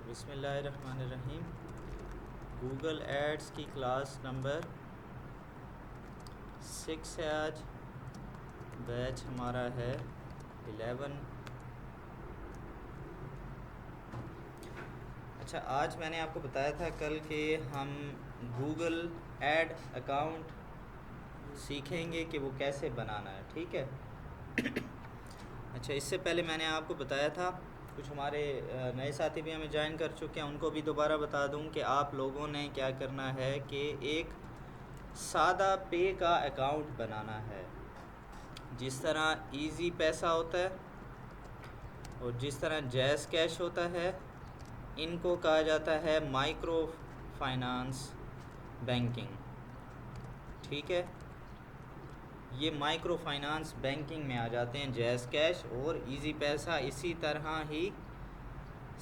बिस्मिल्लाहिर्रहमानिर्रहीम। Google ads की class number 6 है आज। बैच हमारा है 11। अच्छा, आज मैंने आपको बताया था कल कि हम गूगल एड अकाउंट सीखेंगे कि वो कैसे बनाना है, ठीक है। अच्छा, इससे पहले मैंने आपको बताया था, कुछ हमारे नए साथी भी हमें ज्वाइन कर चुके हैं, उनको भी दोबारा बता दूं कि आप लोगों ने क्या करना है कि एक सादा पे का अकाउंट बनाना है। जिस तरह इजी पैसा होता है और जिस तरह जैज़ कैश होता है, इनको कहा जाता है माइक्रो फाइनेंस बैंकिंग, ठीक है। ये माइक्रो फाइनेंस बैंकिंग में आ जाते हैं जैज़ कैश और इजी पैसा। इसी तरह ही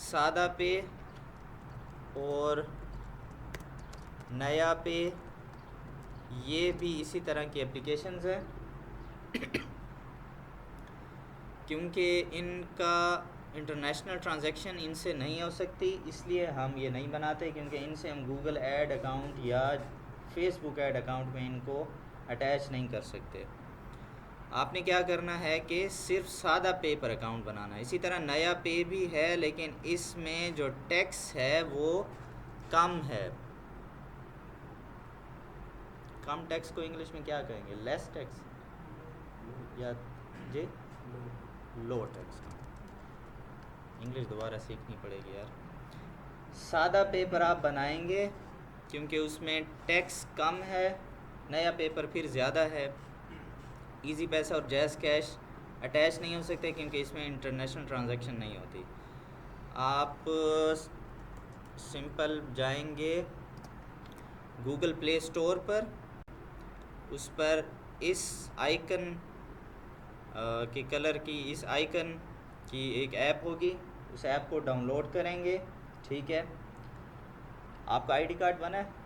सादा पे और नया पे, ये भी इसी तरह की एप्लीकेशंस हैं। क्योंकि इनका इंटरनेशनल ट्रांजैक्शन इनसे नहीं हो सकती, इसलिए हम ये नहीं बनाते, क्योंकि इनसे हम गूगल ऐड अकाउंट या फेसबुक ऐड अकाउंट में इनको अटैच नहीं कर सकते। आपने क्या करना है कि सिर्फ सादा पे पर अकाउंट बनाना है। इसी तरह नया पे भी है, लेकिन इसमें जो टैक्स है वो कम है। कम टैक्स को इंग्लिश में क्या कहेंगे? लेस टैक्स या जी लो टैक्स। इंग्लिश दोबारा सीखनी पड़ेगी यार। सादा पेपर आप बनाएंगे क्योंकि उसमें टैक्स कम है, नया पेपर फिर ज़्यादा है। इजी पैसा और जैज़ कैश अटैच नहीं हो सकते क्योंकि इसमें इंटरनेशनल ट्रांजैक्शन नहीं होती। आप सिंपल जाएंगे गूगल प्ले स्टोर पर, उस पर इस आइकन के कलर की, इस आइकन की एक ऐप होगी, उस ऐप को डाउनलोड करेंगे, ठीक है। आपका आईडी कार्ड बना है?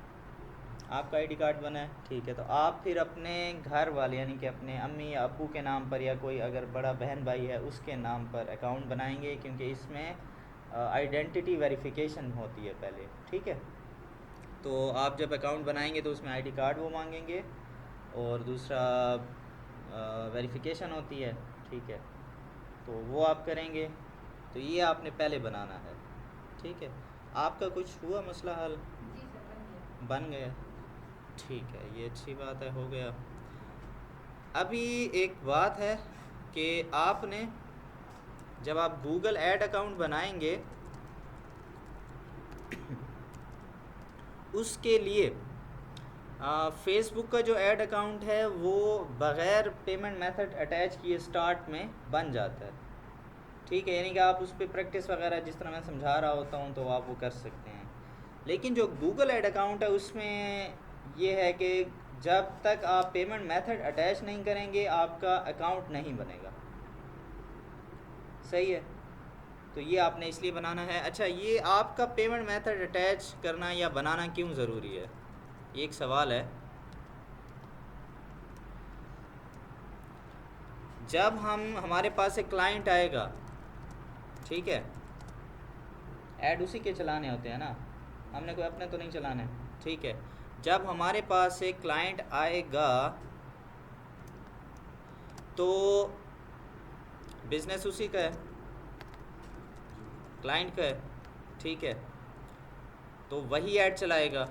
आपका आईडी कार्ड बना है, ठीक है। तो आप फिर अपने घर वाले यानी कि अपने अम्मी या अब्बू के नाम पर, या कोई अगर बड़ा बहन भाई है उसके नाम पर अकाउंट बनाएंगे, क्योंकि इसमें आइडेंटिटी वेरिफिकेशन होती है पहले, ठीक है। तो आप जब अकाउंट बनाएंगे तो उसमें आईडी कार्ड वो मांगेंगे और दूसरा वेरिफिकेशन होती है, ठीक है। तो वो आप करेंगे। तो ये आपने पहले बनाना है, ठीक है। आपका कुछ हुआ मसला हल? जी सर, बन गया, ठीक है, ये अच्छी बात है, हो गया। अभी एक बात है कि आपने जब आप गूगल ऐड अकाउंट बनाएंगे उसके लिए फेसबुक का जो ऐड अकाउंट है वो बग़ैर पेमेंट मेथड अटैच किए स्टार्ट में बन जाता है, ठीक है। यानी कि आप उस पर प्रैक्टिस वगैरह जिस तरह मैं समझा रहा होता हूँ तो आप वो कर सकते हैं। लेकिन जो गूगल ऐड अकाउंट है उसमें ये है कि जब तक आप पेमेंट मेथड अटैच नहीं करेंगे आपका अकाउंट नहीं बनेगा, सही है। तो ये आपने इसलिए बनाना है। अच्छा, ये आपका पेमेंट मेथड अटैच करना या बनाना क्यों ज़रूरी है, ये एक सवाल है। जब हमारे पास एक क्लाइंट आएगा, ठीक है, ऐड उसी के चलाने होते हैं ना, हमने कोई अपने तो नहीं चलाने, ठीक है। जब हमारे पास एक क्लाइंट आएगा तो बिज़नेस उसी का है, क्लाइंट का है, ठीक है। तो वही ऐड चलाएगा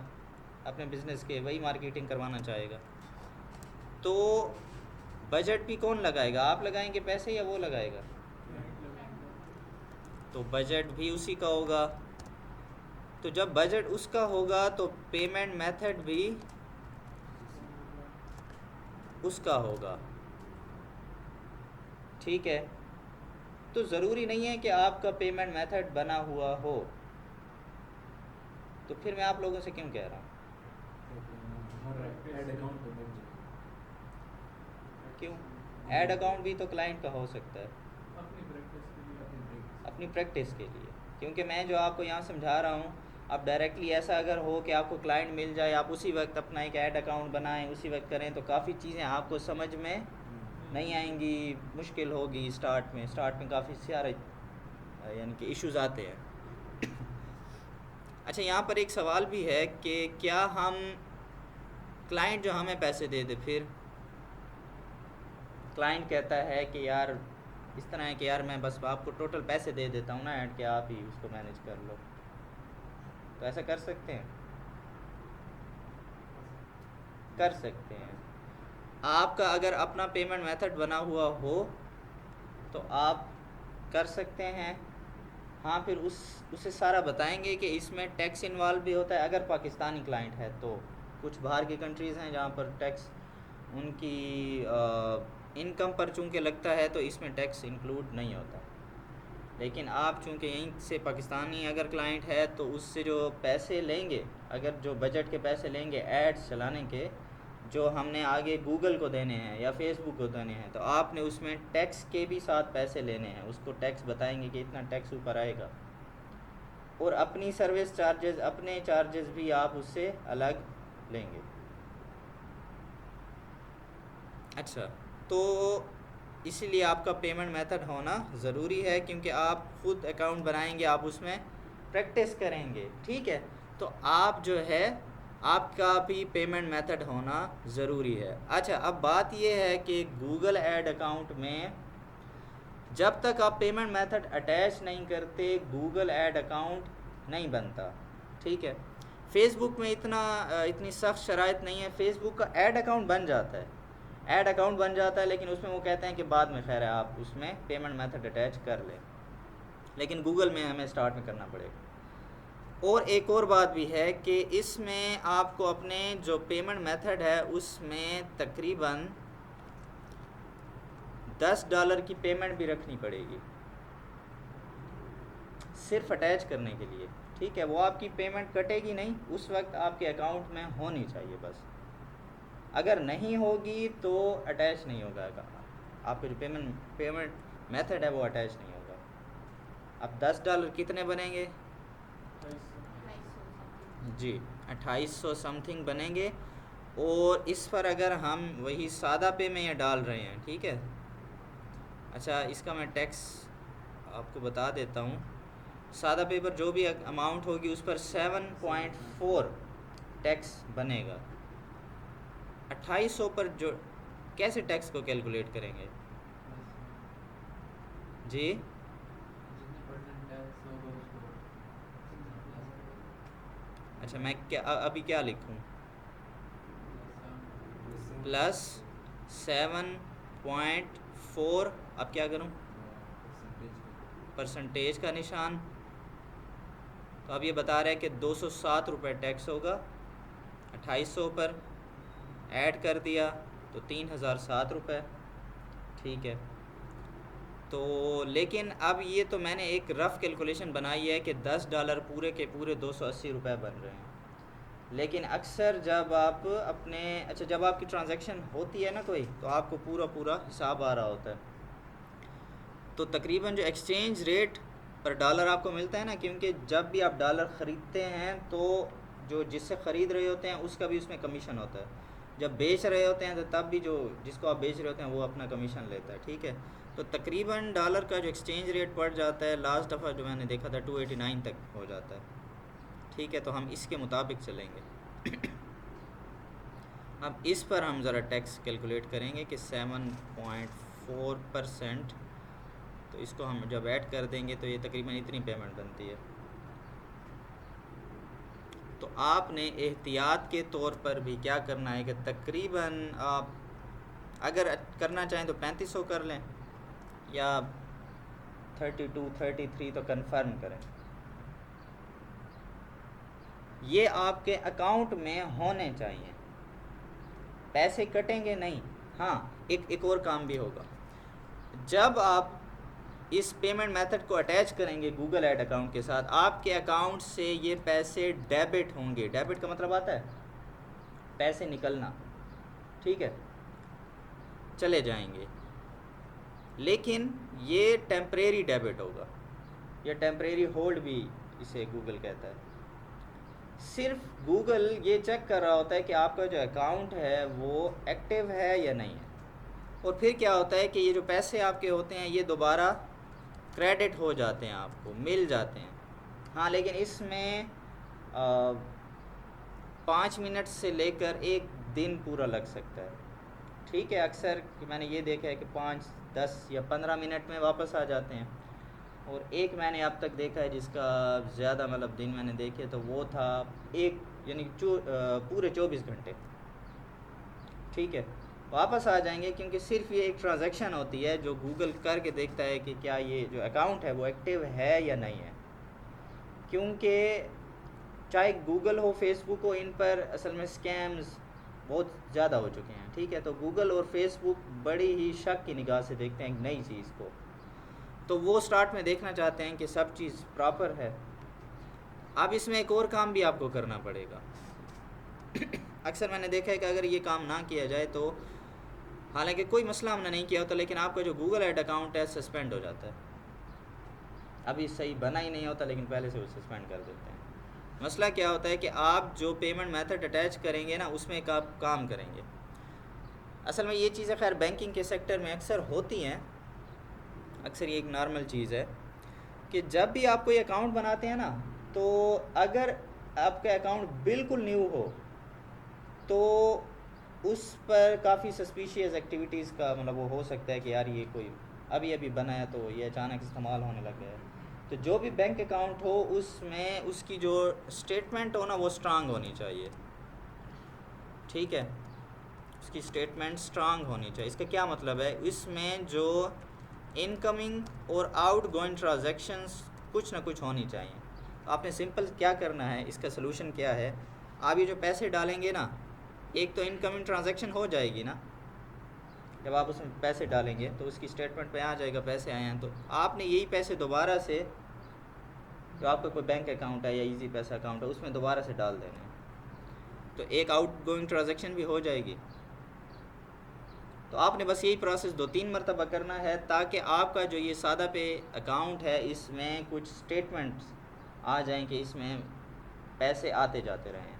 अपने बिज़नेस के, वही मार्केटिंग करवाना चाहेगा। तो बजट भी कौन लगाएगा? आप लगाएंगे पैसे या वो लगाएगा? तो बजट भी उसी का होगा। तो जब बजट उसका होगा तो पेमेंट मेथड भी उसका होगा, ठीक है। तो ज़रूरी नहीं है कि आपका पेमेंट मेथड बना हुआ हो। तो फिर मैं आप लोगों से क्यों कह रहा हूँ? क्यों? ऐड अकाउंट भी तो क्लाइंट का हो सकता है अपनी प्रैक्टिस के लिए, क्योंकि मैं जो आपको यहाँ समझा रहा हूँ, अब डायरेक्टली ऐसा अगर हो कि आपको क्लाइंट मिल जाए, आप उसी वक्त अपना एक ऐड अकाउंट बनाएं, उसी वक्त करें, तो काफ़ी चीज़ें आपको समझ में नहीं आएंगी, मुश्किल होगी स्टार्ट में काफ़ी सारे यानी कि इश्यूज़ आते हैं। अच्छा, यहाँ पर एक सवाल भी है कि क्या हम क्लाइंट जो हमें पैसे दे दे, फिर क्लाइंट कहता है कि यार इस तरह है कि यार मैं बस आपको टोटल पैसे दे देता हूँ ना ऐड के, आप ही उसको मैनेज कर लो, तो ऐसा कर सकते हैं? कर सकते हैं। आपका अगर अपना पेमेंट मेथड बना हुआ हो तो आप कर सकते हैं। हाँ, फिर उसे सारा बताएंगे कि इसमें टैक्स इन्वॉल्व भी होता है अगर पाकिस्तानी क्लाइंट है तो। कुछ बाहर की कंट्रीज़ हैं जहाँ पर टैक्स उनकी इनकम पर चूँकि लगता है तो इसमें टैक्स इंक्लूड नहीं होता। लेकिन आप चूँकि यहीं से पाकिस्तानी अगर क्लाइंट है तो उससे जो पैसे लेंगे, अगर जो बजट के पैसे लेंगे एड्स चलाने के, जो हमने आगे गूगल को देने हैं या फेसबुक को देने हैं, तो आपने उसमें टैक्स के भी साथ पैसे लेने हैं। उसको टैक्स बताएंगे कि इतना टैक्स ऊपर आएगा, और अपनी सर्विस चार्जेस, अपने चार्जेस भी आप उससे अलग लेंगे। अच्छा, तो इसीलिए आपका पेमेंट मेथड होना ज़रूरी है, क्योंकि आप ख़ुद अकाउंट बनाएंगे, आप उसमें प्रैक्टिस करेंगे, ठीक है। तो आप जो है आपका भी पेमेंट मेथड होना ज़रूरी है। अच्छा, अब बात यह है कि गूगल ऐड अकाउंट में जब तक आप पेमेंट मेथड अटैच नहीं करते गूगल ऐड अकाउंट नहीं बनता, ठीक है। फेसबुक में इतनी सख्त शराइत नहीं है। फेसबुक का ऐड अकाउंट बन जाता है, ऐड अकाउंट बन जाता है, लेकिन उसमें वो कहते हैं कि बाद में खैर है आप उसमें पेमेंट मेथड अटैच कर लें, लेकिन गूगल में हमें स्टार्ट में करना पड़ेगा। और एक और बात भी है कि इसमें आपको अपने जो पेमेंट मेथड है उसमें तकरीबन $10 की पेमेंट भी रखनी पड़ेगी सिर्फ अटैच करने के लिए, ठीक है। वो आपकी पेमेंट कटेगी नहीं, उस वक्त आपके अकाउंट में होनी चाहिए बस। अगर नहीं होगी तो अटैच नहीं होगा, आपका जो पेमेंट मेथड है वो अटैच नहीं होगा। अब $10 कितने बनेंगे जी? 2800 समथिंग बनेंगे। और इस पर अगर हम वही सादा पे में ये डाल रहे हैं, ठीक है। अच्छा, इसका मैं टैक्स आपको बता देता हूँ। सादा पे पर जो भी अमाउंट होगी उस पर 7.4 टैक्स बनेगा। 2800 पर जो कैसे टैक्स को कैलकुलेट करेंगे जी? अच्छा, मैं क्या अभी क्या लिखूं? प्लस 7.4, अब क्या करूं? परसेंटेज का निशान। तो अब ये बता रहा है कि 207 रुपये टैक्स होगा। 2800 पर ऐड कर दिया तो 3007 रुपये, ठीक है। तो लेकिन अब ये तो मैंने एक रफ़ कैलकुलेशन बनाई है कि $10 पूरे के पूरे 280 रुपये बन रहे हैं। लेकिन अक्सर जब आप जब आपकी ट्रांजैक्शन होती है ना कोई, तो आपको पूरा हिसाब आ रहा होता है। तो तकरीबन जो एक्सचेंज रेट पर डॉलर आपको मिलता है ना, क्योंकि जब भी आप डॉलर ख़रीदते हैं तो जो जिससे ख़रीद रहे होते हैं उसका भी उसमें कमीशन होता है। जब बेच रहे होते हैं तो तब भी जो जिसको आप बेच रहे होते हैं वो अपना कमीशन लेता है, ठीक है। तो तकरीबन डॉलर का जो एक्सचेंज रेट पड़ जाता है, लास्ट दफ़ा जो मैंने देखा था 289 तक हो जाता है, ठीक है। तो हम इसके मुताबिक चलेंगे। अब इस पर हम ज़रा टैक्स कैलकुलेट करेंगे कि 7.4%, तो इसको हम जब ऐड कर देंगे तो ये तकरीबन इतनी पेमेंट बनती है। तो आपने एहतियात के तौर पर भी क्या करना है कि तकरीबन आप अगर करना चाहें तो 3500 कर लें, या 32, 33 तो कंफर्म करें। ये आपके अकाउंट में होने चाहिए, पैसे कटेंगे नहीं। हाँ, एक और काम भी होगा। जब आप इस पेमेंट मेथड को अटैच करेंगे गूगल ऐड अकाउंट के साथ, आपके अकाउंट से ये पैसे डेबिट होंगे। डेबिट का मतलब आता है पैसे निकलना, ठीक है, चले जाएंगे। लेकिन ये टेम्परेरी डेबिट होगा, या टेम्परेरी होल्ड भी इसे गूगल कहता है। सिर्फ गूगल ये चेक कर रहा होता है कि आपका जो अकाउंट है वो एक्टिव है या नहीं है। और फिर क्या होता है कि ये जो पैसे आपके होते हैं ये दोबारा क्रेडिट हो जाते हैं, आपको मिल जाते हैं। हाँ, लेकिन इसमें 5 मिनट से लेकर 1 दिन पूरा लग सकता है। ठीक है, अक्सर कि मैंने ये देखा है कि 5, 10 या 15 मिनट में वापस आ जाते हैं। और एक मैंने अब तक देखा है जिसका ज़्यादा मतलब दिन मैंने देखे तो वो था एक यानी पूरे 24 घंटे। ठीक है, वापस आ जाएंगे क्योंकि सिर्फ ये एक ट्रांजैक्शन होती है जो गूगल करके देखता है कि क्या ये जो अकाउंट है वो एक्टिव है या नहीं है। क्योंकि चाहे गूगल हो, फेसबुक हो, इन पर असल में स्कैम्स बहुत ज़्यादा हो चुके हैं। ठीक है, तो गूगल और फेसबुक बड़ी ही शक की निगाह से देखते हैं एक नई चीज़ को, तो वो स्टार्ट में देखना चाहते हैं कि सब चीज़ प्रॉपर है। अब इसमें एक और काम भी आपको करना पड़ेगा। अक्सर मैंने देखा है कि अगर ये काम ना किया जाए तो, हालांकि कोई मसला हमने नहीं किया होता, लेकिन आपका जो गूगल ऐड अकाउंट है सस्पेंड हो जाता है। अभी सही बना ही नहीं होता लेकिन पहले से वो सस्पेंड कर देते हैं। मसला क्या होता है कि आप जो पेमेंट मेथड अटैच करेंगे ना उसमें एक आप काम करेंगे। असल में ये चीज़ें खैर बैंकिंग के सेक्टर में अक्सर होती हैं, अक्सर ये एक नॉर्मल चीज़ है कि जब भी आप कोई अकाउंट बनाते हैं ना, तो अगर आपका अकाउंट बिल्कुल न्यू हो तो उस पर काफ़ी सस्पिशियस एक्टिविटीज़ का मतलब वो हो सकता है कि यार ये कोई अभी अभी बना है तो ये अचानक इस्तेमाल होने लग गया है। तो जो भी बैंक अकाउंट हो उसमें उसकी जो स्टेटमेंट हो ना वो स्ट्रांग होनी चाहिए। ठीक है, उसकी स्टेटमेंट स्ट्रांग होनी चाहिए। इसका क्या मतलब है, इसमें जो इनकमिंग और आउट गोइंग ट्रांजैक्शंस कुछ ना कुछ होनी चाहिए। तो आपने सिंपल क्या करना है, इसका सलूशन क्या है, आप ये जो पैसे डालेंगे ना, एक तो इनकमिंग ट्रांजैक्शन हो जाएगी ना, जब आप उसमें पैसे डालेंगे तो उसकी स्टेटमेंट पे आ जाएगा पैसे आए हैं, तो आपने यही पैसे दोबारा से जो आपका कोई बैंक अकाउंट है या इजी पैसा अकाउंट है उसमें दोबारा से डाल देने हैं, तो एक आउट गोइंग ट्रांजैक्शन भी हो जाएगी। तो आपने बस यही प्रोसेस 2-3 मरतबा करना है ताकि आपका जो ये सादा पे अकाउंट है इसमें कुछ स्टेटमेंट्स आ जाएं कि इसमें पैसे आते जाते रहें।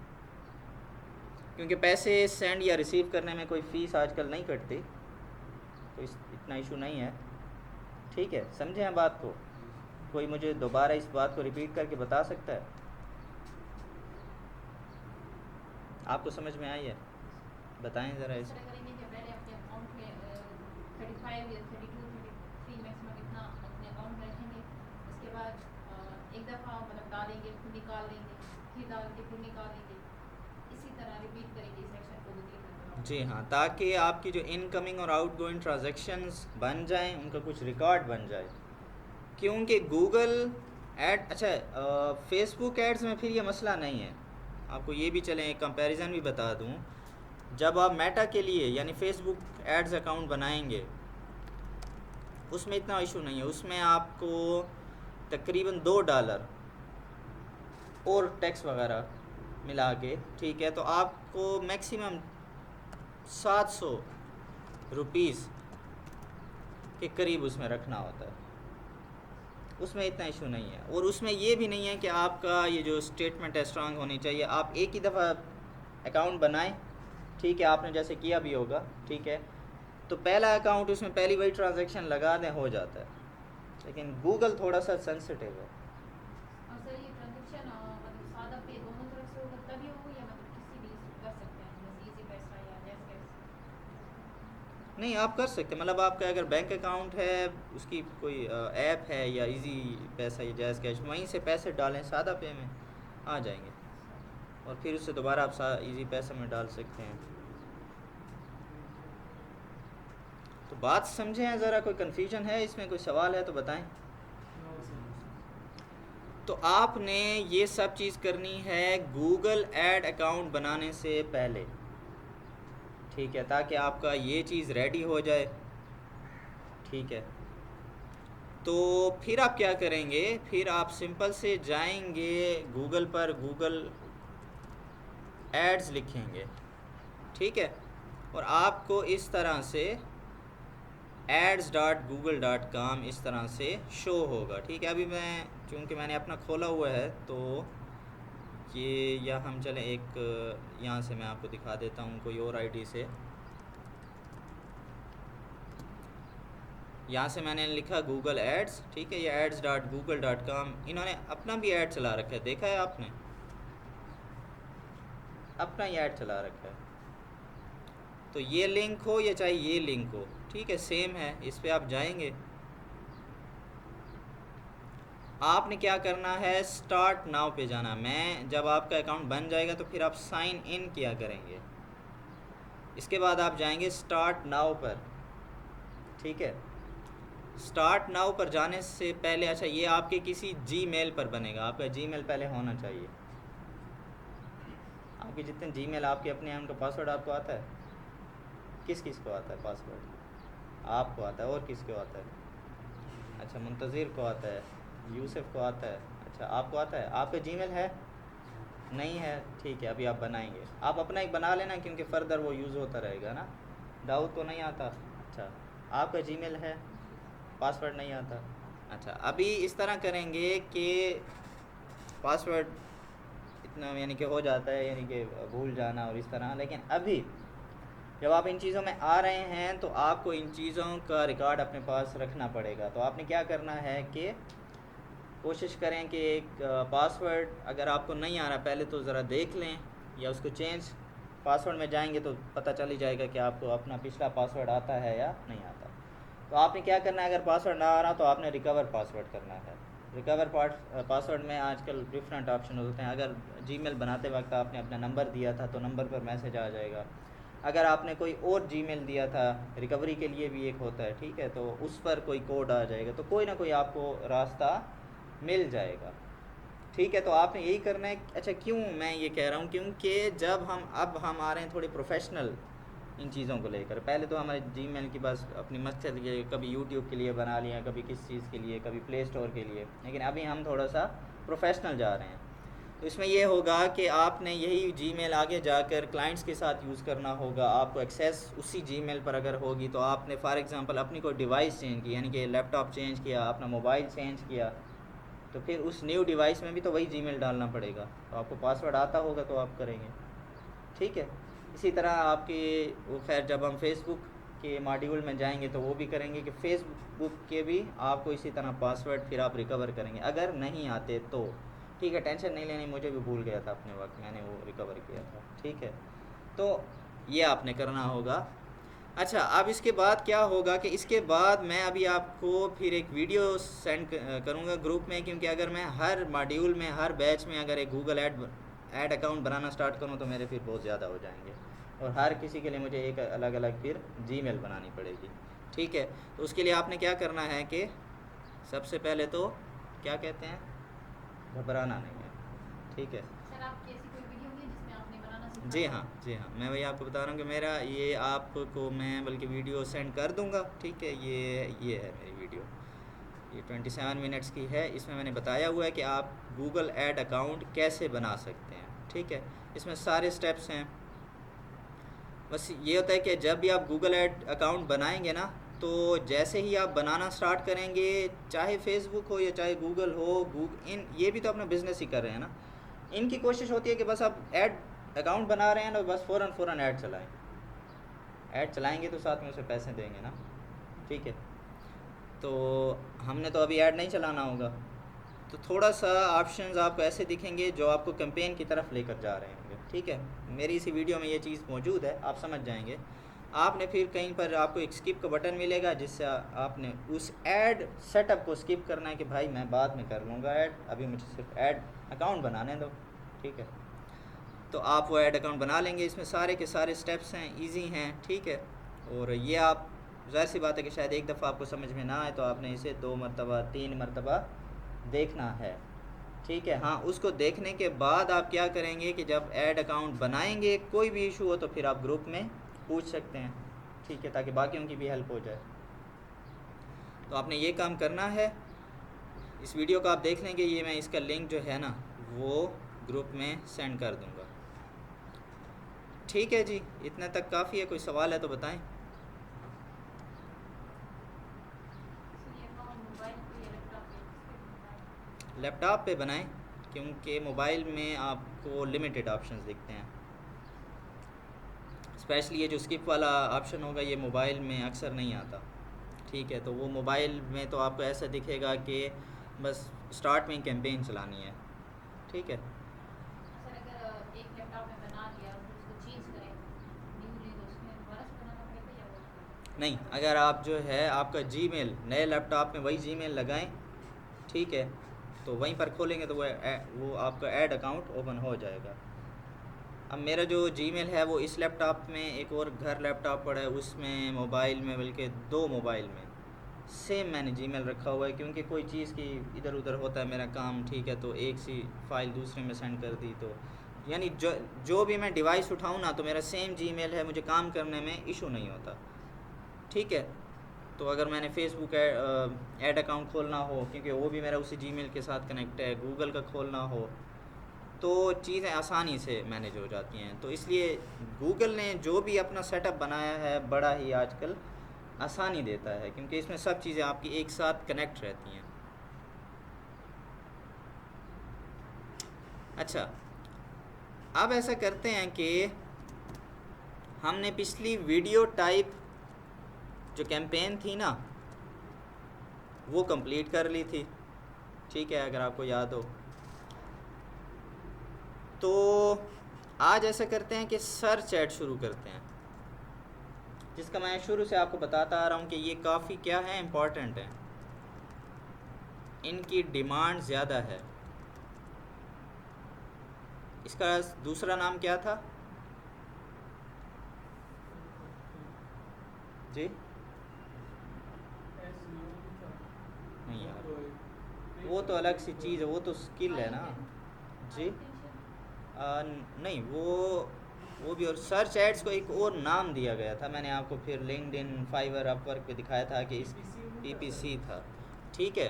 क्योंकि पैसे सेंड या रिसीव करने में कोई फ़ीस आजकल नहीं कटती, तो इतना इशू नहीं है। ठीक है, समझे हैं बात को? कोई मुझे दोबारा इस बात को रिपीट करके बता सकता है? आपको समझ में आई है? बताएं ज़रा इस 35 या 32 33 मैक्सिमम इतना अपने अकाउंट में रखेंगे, उसके बाद एक दफ़ा मतलब डालेंगे फिर निकाल लेंगे, फिर डाल के फिर निकाल लेंगे, इसी तरह रिपीट करेंगे इस सेक्शन को 2-3 मरतबा। जी हाँ, ताकि आपकी जो इनकमिंग और आउटगोइंग ट्रांजैक्शंस बन जाएं, उनका कुछ रिकॉर्ड बन जाए। क्योंकि गूगल एड फेसबुक एड्स में फिर ये मसला नहीं है। आपको ये भी चलें एक कंपैरिजन भी बता दूं, जब आप मेटा के लिए यानी फेसबुक एड्स अकाउंट बनाएंगे उसमें इतना इशू नहीं है, उसमें आपको तकरीबन $2 और टैक्स वगैरह मिला के, ठीक है, तो आपको मैक्सिमम 700 रुपीज़ के करीब उसमें रखना होता है। उसमें इतना इशू नहीं है। और उसमें ये भी नहीं है कि आपका ये जो स्टेटमेंट है स्ट्रांग होनी चाहिए। आप एक ही दफ़ा अकाउंट बनाएं, ठीक है, आपने जैसे किया भी होगा, ठीक है, तो पहला अकाउंट उसमें पहली वही ट्रांजैक्शन लगा दें, हो जाता है। लेकिन गूगल थोड़ा सा सेंसिटिव है। और सर ये ट्रांजैक्शन मतलब सादा पे दोनों तरफ से होगा तभी हो, या मतलब किसी भी कर सकते हैं जैसे इजी पैसा या जैस कैश? नहीं, आप कर सकते हैं, मतलब आपका अगर बैंक अकाउंट है, उसकी कोई ऐप है या इजी पैसा या जैज़ कैश, वहीं से पैसे डालें, सादा पे में आ जाएंगे और फिर उससे दोबारा आप इजी पैसा में डाल सकते हैं। तो बात समझे हैं ज़रा? कोई कन्फ्यूजन है इसमें, कोई सवाल है तो बताएं। तो आपने ये सब चीज़ करनी है गूगल ऐड अकाउंट बनाने से पहले, ठीक है, ताकि आपका ये चीज़ रेडी हो जाए। ठीक है, तो फिर आप क्या करेंगे, फिर आप सिंपल से जाएंगे गूगल पर, गूगल एड्स लिखेंगे, ठीक है, और आपको इस तरह से ads.google.com इस तरह से शो होगा। ठीक है, अभी मैं चूँकि मैंने अपना खोला हुआ है तो ये, या हम चलें एक यहाँ से मैं आपको दिखा देता हूँ कोई और आईडी से। यहाँ से मैंने लिखा गूगल एड्स, ठीक है, ये ads.google.com, इन्होंने अपना भी ऐड चला रखा है, देखा है आपने? अपना ही ऐड चला रखा है। तो ये लिंक हो या चाहे ये लिंक हो, ठीक है, सेम है। इस पर आप जाएंगे, आपने क्या करना है, स्टार्ट नाउ पे जाना। मैं जब आपका अकाउंट बन जाएगा तो फिर आप साइन इन किया करेंगे। इसके बाद आप जाएंगे स्टार्ट नाउ पर, ठीक है। स्टार्ट नाउ पर जाने से पहले, अच्छा ये आपके किसी जीमेल पर बनेगा, आपका जीमेल पहले होना चाहिए। आपके जितने जीमेल आपके अपने उनका पासवर्ड आपको आता है? किस किस को आता है पासवर्ड? आपको आता है, और किसको आता है? अच्छा मुंतज़िर को आता है, यूसुफ को आता है। अच्छा आपको आता है। आपका जीमेल है? नहीं है, ठीक है, अभी आप बनाएंगे। आप अपना एक बना लेना क्योंकि फ़र्दर वो यूज़ होता रहेगा ना। दाऊद को नहीं आता? अच्छा आपका जीमेल है, पासवर्ड नहीं आता। अच्छा अभी इस तरह करेंगे कि पासवर्ड इतना यानी कि हो जाता है, यानी कि भूल जाना और इस तरह। लेकिन अभी जब आप इन चीज़ों में आ रहे हैं तो आपको इन चीज़ों का रिकॉर्ड अपने पास रखना पड़ेगा। तो आपने क्या करना है कि कोशिश करें कि एक पासवर्ड अगर आपको नहीं आ रहा, पहले तो ज़रा देख लें या उसको चेंज, पासवर्ड में जाएंगे तो पता चल ही जाएगा कि आपको अपना पिछला पासवर्ड आता है या नहीं आता। तो आपने क्या करना है, अगर पासवर्ड ना आ रहा तो आपने रिकवर पासवर्ड करना है। रिकवर पासवर्ड में आजकल डिफरेंट ऑप्शन होते हैं। अगर जीमेल बनाते वक्त आपने अपना नंबर दिया था तो नंबर पर मैसेज आ जाएगा। अगर आपने कोई और जीमेल दिया था, रिकवरी के लिए भी एक होता है, ठीक है, तो उस पर कोई कोड आ जाएगा। तो कोई ना कोई आपको रास्ता मिल जाएगा, ठीक है। तो आपने यही करना है। अच्छा क्यों मैं ये कह रहा हूँ, क्योंकि जब हम आ रहे हैं थोड़े प्रोफेशनल इन चीज़ों को लेकर। पहले तो हमारे जीमेल की बस अपनी मकसद के लिए, कभी यूट्यूब के लिए बना लिया, कभी किस चीज़ के लिए, कभी प्ले स्टोर के लिए, लेकिन अभी हम थोड़ा सा प्रोफेशनल जा रहे हैं। तो इसमें ये होगा कि आपने यही जीमेल आगे जाकर क्लाइंट्स के साथ यूज़ करना होगा। आपको एक्सेस उसी जीमेल पर अगर होगी तो आपने फॉर एग्ज़ाम्पल अपनी कोई डिवाइस चेंज की, यानी कि लैपटॉप चेंज किया, अपना मोबाइल चेंज किया, तो फिर उस न्यू डिवाइस में भी तो वही जीमेल डालना पड़ेगा। तो आपको पासवर्ड आता होगा तो आप करेंगे, ठीक है। इसी तरह आपके वो खैर जब हम फेसबुक के मॉड्यूल में जाएंगे तो वो भी करेंगे कि फेसबुक के भी आपको इसी तरह पासवर्ड फिर आप रिकवर करेंगे अगर नहीं आते तो, ठीक है। टेंशन नहीं लेनी, मुझे भी भूल गया था अपने वक्त, मैंने वो रिकवर किया था, ठीक है। तो ये आपने करना होगा। अच्छा अब इसके बाद क्या होगा कि इसके बाद मैं अभी आपको फिर एक वीडियो सेंड करूँगा ग्रुप में, क्योंकि अगर मैं हर मॉड्यूल में हर बैच में अगर एक गूगल ऐड अकाउंट बनाना स्टार्ट करूँ तो मेरे फिर बहुत ज़्यादा हो जाएंगे, और हर किसी के लिए मुझे एक अलग अलग फिर जीमेल बनानी पड़ेगी, ठीक है। तो उसके लिए आपने क्या करना है कि सबसे पहले तो क्या कहते हैं, घबराना नहीं है, ठीक है। सर आपकी ऐसी कोई वीडियो होगी जिसमें आपने बनाना सीखा जी हो? हाँ, जी हाँ, मैं वही आपको बता रहा हूँ कि मेरा ये आपको मैं बल्कि वीडियो सेंड कर दूँगा, ठीक है। ये है मेरी वीडियो, ये 27 मिनट्स की है। इसमें मैंने बताया हुआ है कि आप गूगल ऐड अकाउंट कैसे बना सकते हैं, ठीक है। इसमें सारे स्टेप्स हैं। बस ये होता है कि जब भी आप गूगल ऐड अकाउंट बनाएंगे ना, तो जैसे ही आप बनाना स्टार्ट करेंगे, चाहे फेसबुक हो या चाहे गूगल हो, इन ये भी तो अपना बिज़नेस ही कर रहे हैं ना। इनकी कोशिश होती है कि बस आप ऐड अकाउंट बना रहे हैं ना, बस फ़ौरन ऐड चलाएं। ऐड चलाएंगे तो साथ में उसे पैसे देंगे ना, ठीक है। तो हमने तो अभी ऐड नहीं चलाना होगा, तो थोड़ा सा ऑप्शंस आपको ऐसे दिखेंगे जो आपको कैंपेन की तरफ लेकर जा रहे होंगे, ठीक है। मेरी इसी वीडियो में ये चीज़ मौजूद है, आप समझ जाएंगे। आपने फिर कहीं पर आपको एक स्किप का बटन मिलेगा, जिससे आपने उस ऐड सेटअप को स्किप करना है कि भाई मैं बाद में कर लूँगा ऐड, अभी मुझे सिर्फ ऐड अकाउंट बनाने दो, ठीक है। तो आप वो ऐड अकाउंट बना लेंगे। इसमें सारे के सारे स्टेप्स हैं, इजी हैं, ठीक है। और ये आप ज़ाहिर सी बात है कि शायद एक दफ़ा आपको समझ में ना आए तो आपने इसे 2 मरतबा 3 मरतबा देखना है, ठीक है। हाँ, उसको देखने के बाद आप क्या करेंगे कि जब ऐड अकाउंट बनाएंगे, कोई भी इशू हो तो फिर आप ग्रुप में पूछ सकते हैं, ठीक है, ताकि बाकियों की भी हेल्प हो जाए। तो आपने ये काम करना है। इस वीडियो को आप देख लेंगे, ये मैं इसका लिंक जो है ना वो ग्रुप में सेंड कर दूँगा, ठीक है जी। इतना तक काफ़ी है, कोई सवाल है तो बताएं। सर ये अकाउंट मोबाइल पे या लैपटॉप पे किस पे बनता है? लैपटॉप पे बनाएं, क्योंकि मोबाइल में आपको लिमिटेड ऑप्शंस दिखते हैं। स्पेशली ये जो स्किप वाला ऑप्शन होगा ये मोबाइल में अक्सर नहीं आता, ठीक है। तो वो मोबाइल में तो आपको ऐसा दिखेगा कि बस स्टार्ट में कैंपेन चलानी है, ठीक है। सर अगर एक लैपटॉप में बना लिया और फिर उसको चेंज करें न्यूली, तो उसमें दोबारा से बनाना पड़ेगा या वो? नहीं, अगर आप जो है आपका जीमेल नए लैपटॉप में वही जीमेल लगाएं, ठीक है, तो वहीं पर खोलेंगे तो वो आपका ऐड अकाउंट ओपन हो जाएगा। अब मेरा जो जीमेल है वो इस लैपटॉप में, एक और घर लैपटॉप पड़ा है उसमें, मोबाइल में, बल्कि 2 मोबाइल में सेम मैंने जीमेल रखा हुआ है, क्योंकि कोई चीज़ की इधर उधर होता है मेरा काम, ठीक है, तो एक सी फाइल दूसरे में सेंड कर दी, तो यानी जो भी मैं डिवाइस उठाऊँ ना तो मेरा सेम जीमेल है, मुझे काम करने में इशू नहीं होता, ठीक है। तो अगर मैंने फेसबुक ऐड अकाउंट खोलना हो, क्योंकि वो भी मेरा उसी जीमेल के साथ कनेक्ट है, गूगल का खोलना हो, तो चीज़ें आसानी से मैनेज हो जाती हैं। तो इसलिए गूगल ने जो भी अपना सेटअप बनाया है बड़ा ही आजकल आसानी देता है, क्योंकि इसमें सब चीज़ें आपकी एक साथ कनेक्ट रहती हैं। अच्छा, अब ऐसा करते हैं कि हमने पिछली वीडियो टाइप जो कैंपेन थी ना वो कंप्लीट कर ली थी, ठीक है, अगर आपको याद हो। तो आज ऐसा करते हैं कि सर्च ऐड शुरू करते हैं, जिसका मैं शुरू से आपको बताता आ रहा हूँ कि ये काफ़ी क्या है, इम्पॉर्टेंट है, इनकी डिमांड ज़्यादा है। इसका दूसरा नाम क्या था जी? नहीं यार, वो तो अलग सी चीज़ है, वो तो स्किल है ना जी। नहीं, वो भी, और सर्च एड्स को एक और नाम दिया गया था, मैंने आपको फिर लिंक्डइन, फाइवर, अपवर्क पे दिखाया था कि इस PPC था, ठीक है।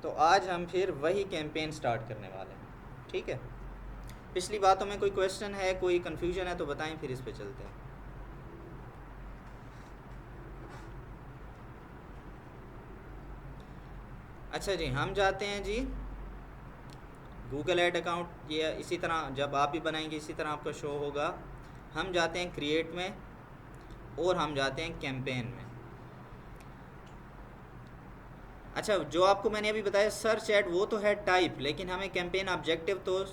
तो आज हम फिर वही कैंपेन स्टार्ट करने वाले हैं, ठीक है। पिछली बातों में कोई क्वेश्चन है, कोई कन्फ्यूजन है तो बताएं, फिर इस पे चलते हैं। अच्छा जी, हम जाते हैं जी गूगल ऐड अकाउंट, ये इसी तरह जब आप भी बनाएंगे इसी तरह आपका शो होगा। हम जाते हैं क्रिएट में और हम जाते हैं कैंपेन में। अच्छा, जो आपको मैंने अभी बताया सर्च ऐड वो तो है टाइप, लेकिन हमें कैंपेन ऑब्जेक्टिव तो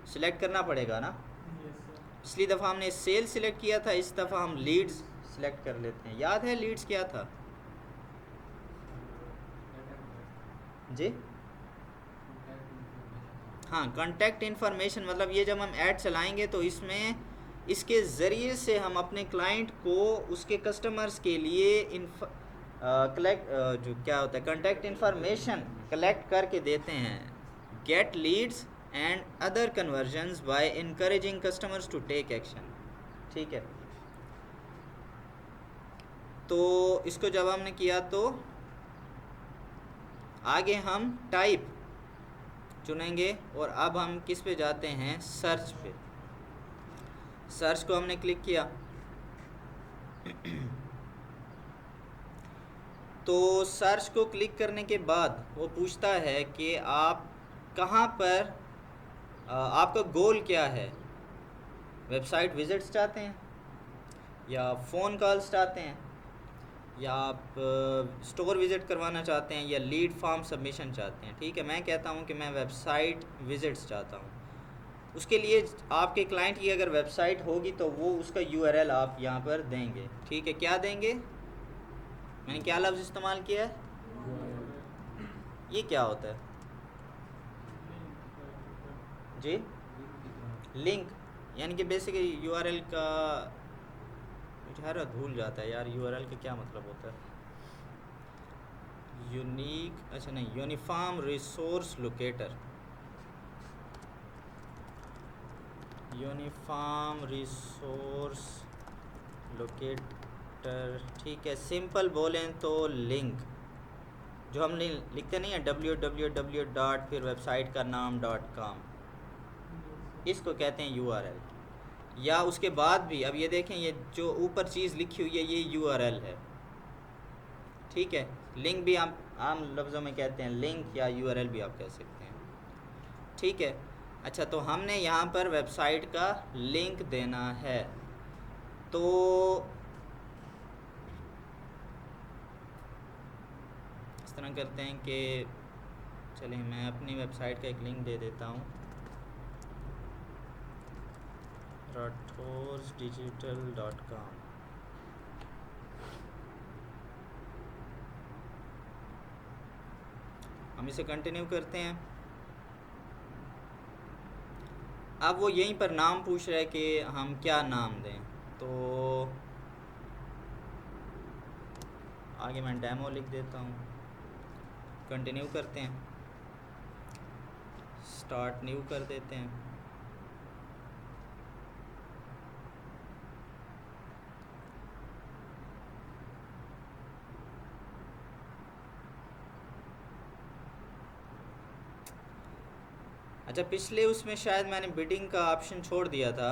सिलेक्ट करना पड़ेगा ना। पिछली दफ़ा हमने सेल सिलेक्ट किया था, इस दफ़ा हम लीड्स सिलेक्ट कर लेते हैं। याद है लीड्स क्या था जी? हाँ, कॉन्टैक्ट इन्फॉर्मेशन, मतलब ये जब हम ऐड चलाएंगे तो इसमें इसके ज़रिए से हम अपने क्लाइंट को उसके कस्टमर्स के लिए कलेक्ट जो क्या होता है कॉन्टैक्ट इन्फॉर्मेशन कलेक्ट करके देते हैं। Get leads and other conversions by encouraging customers to take action, ठीक है। तो इसको जब हमने किया तो आगे हम टाइप चुनेंगे और अब हम किस पे जाते हैं, सर्च पे। सर्च को हमने क्लिक किया तो सर्च को क्लिक करने के बाद वो पूछता है कि आप कहाँ पर, आपका गोल क्या है, वेबसाइट विजिट्स चाहते हैं या फ़ोन कॉल्स चाहते हैं या आप स्टोर विज़िट करवाना चाहते हैं या लीड फॉर्म सबमिशन चाहते हैं, ठीक है। मैं कहता हूँ कि मैं वेबसाइट विजिट्स चाहता हूँ। उसके लिए आपके क्लाइंट की अगर वेबसाइट होगी तो वो उसका URL आप यहाँ पर देंगे, ठीक है। क्या देंगे, मैंने क्या लफ्ज़ इस्तेमाल किया है, ये क्या होता है जी? लिंक, यानी कि बेसिकली URL का ठहरा भूल जाता है यार, URL का क्या मतलब होता है, यूनिक, अच्छा नहीं, uniform resource locator, uniform resource locator, ठीक है। सिंपल बोलें तो लिंक, जो हम लिखते नहीं है www. फिर वेबसाइट का नाम .com, इसको कहते हैं URL। या उसके बाद भी अब ये देखें, ये जो ऊपर चीज़ लिखी हुई है ये URL है, ठीक है। लिंक भी हम आम लफ्ज़ों में कहते हैं लिंक, या URL भी आप कह सकते हैं, ठीक है। अच्छा, तो हमने यहाँ पर वेबसाइट का लिंक देना है, तो इस तरह करते हैं कि चलिए मैं अपनी वेबसाइट का एक लिंक दे देता हूँ। rathoursdigital.com। हम इसे कंटिन्यू करते हैं। अब वो यहीं पर नाम पूछ रहा है कि हम क्या नाम दें, तो आगे मैं डेमो लिख देता हूँ। कंटिन्यू करते हैं, स्टार्ट न्यू कर देते हैं। अच्छा, पिछले उसमें शायद मैंने बिडिंग का ऑप्शन छोड़ दिया था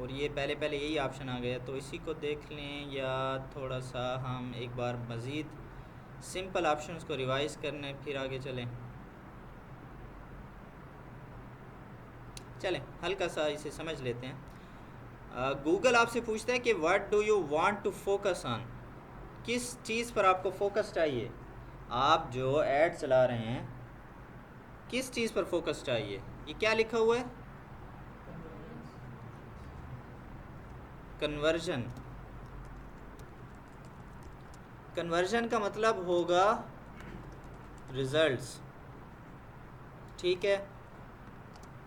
और ये पहले यही ऑप्शन आ गया, तो इसी को देख लें या थोड़ा सा हम एक बार मज़ीद सिंपल ऑप्शंस को रिवाइज़ करने फिर आगे चलें। चलें हल्का सा इसे समझ लेते हैं। गूगल आपसे पूछता है कि what do you want to focus on, किस चीज़ पर आपको फोकस चाहिए। आप जो ऐड चला रहे हैं किस चीज़ पर फोकस चाहिए, ये क्या लिखा हुआ है, कन्वर्जन। कन्वर्जन का मतलब होगा रिजल्ट्स, ठीक है।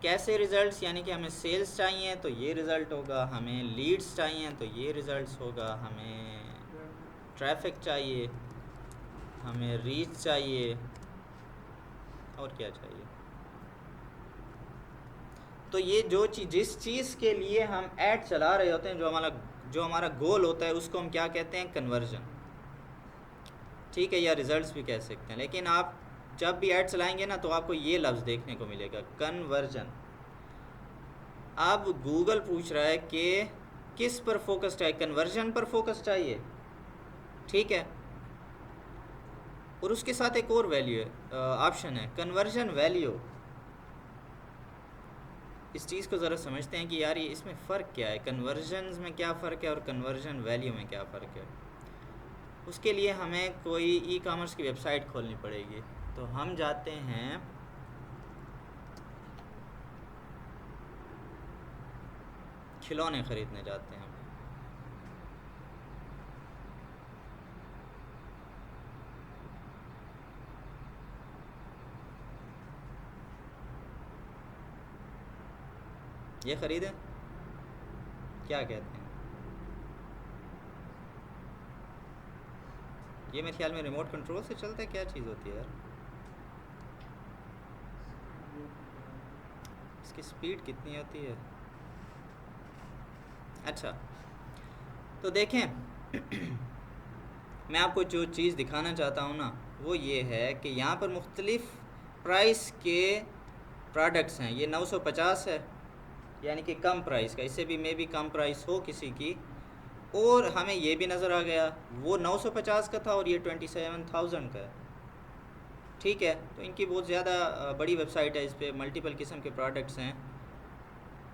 कैसे रिजल्ट्स, यानी कि हमें सेल्स चाहिए तो ये रिज़ल्ट होगा, हमें लीड्स चाहिए तो ये रिज़ल्ट्स होगा, हमें ट्रैफिक चाहिए, हमें रीच चाहिए, और क्या चाहिए। तो ये जो जिस चीज़ के लिए हम ऐड चला रहे होते हैं, जो हमारा गोल होता है, उसको हम क्या कहते हैं, कन्वर्जन, ठीक है, या रिजल्ट्स भी कह सकते हैं। लेकिन आप जब भी ऐड चलाएंगे ना तो आपको ये लफ्ज़ देखने को मिलेगा, कन्वर्जन। अब गूगल पूछ रहा है कि किस पर फोकस चाहिए, कन्वर्जन पर फोकस चाहिए, ठीक है। और उसके साथ एक और वैल्यू है, ऑप्शन है कन्वर्जन वैल्यू। इस चीज़ को ज़रा समझते हैं कि यार ये इसमें फ़र्क क्या है, कन्वर्जन में क्या फ़र्क है और कन्वर्जन वैल्यू में क्या फ़र्क है। उसके लिए हमें कोई ई कॉमर्स की वेबसाइट खोलनी पड़ेगी। तो हम जाते हैं खिलौने ख़रीदने जाते हैं। ये ख़रीदें, क्या कहते हैं। ये मेरे ख्याल में रिमोट कंट्रोल से चलता है, क्या चीज़ होती है यार, इसकी स्पीड कितनी होती है। अच्छा तो देखें मैं आपको जो चीज़ दिखाना चाहता हूँ ना वो ये है कि यहाँ पर मुख्तलिफ़ प्राइस के प्रोडक्ट्स हैं। ये 950 है, यानी कि कम प्राइस का, इससे भी मे भी कम प्राइस हो किसी की। और हमें ये भी नज़र आ गया वो 950 का था और ये 27,000 का है, ठीक है। तो इनकी बहुत ज़्यादा बड़ी वेबसाइट है, इस पर मल्टीपल किस्म के प्रोडक्ट्स हैं।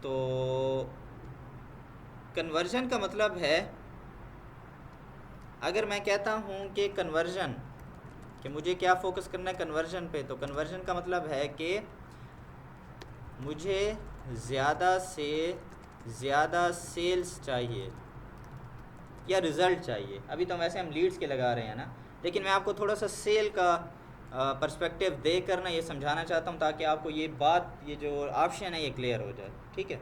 तो कन्वर्जन का मतलब है, अगर मैं कहता हूँ कि कन्वर्जन, कि मुझे क्या फ़ोकस करना है कन्वर्जन पे, तो कन्वर्जन का मतलब है कि मुझे ज़्यादा से ज़्यादा सेल्स चाहिए या रिज़ल्ट चाहिए। अभी तो वैसे हम लीड्स के लगा रहे हैं ना, लेकिन मैं आपको थोड़ा सा सेल का पर्सपेक्टिव दे कर ना ये समझाना चाहता हूँ ताकि आपको ये बात, ये जो ऑप्शन है ये क्लियर हो जाए, ठीक है।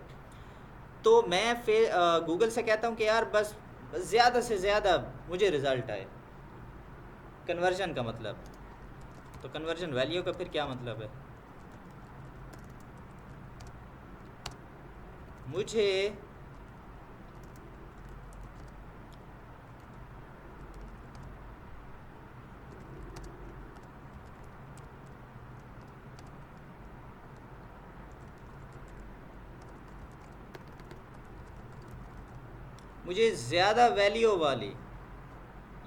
तो मैं फिर गूगल से कहता हूँ कि यार बस ज़्यादा से ज़्यादा मुझे रिज़ल्ट आए, कन्वर्जन का मतलब। तो कन्वर्जन वैल्यू का फिर क्या मतलब है, मुझे ज़्यादा वैल्यू वाली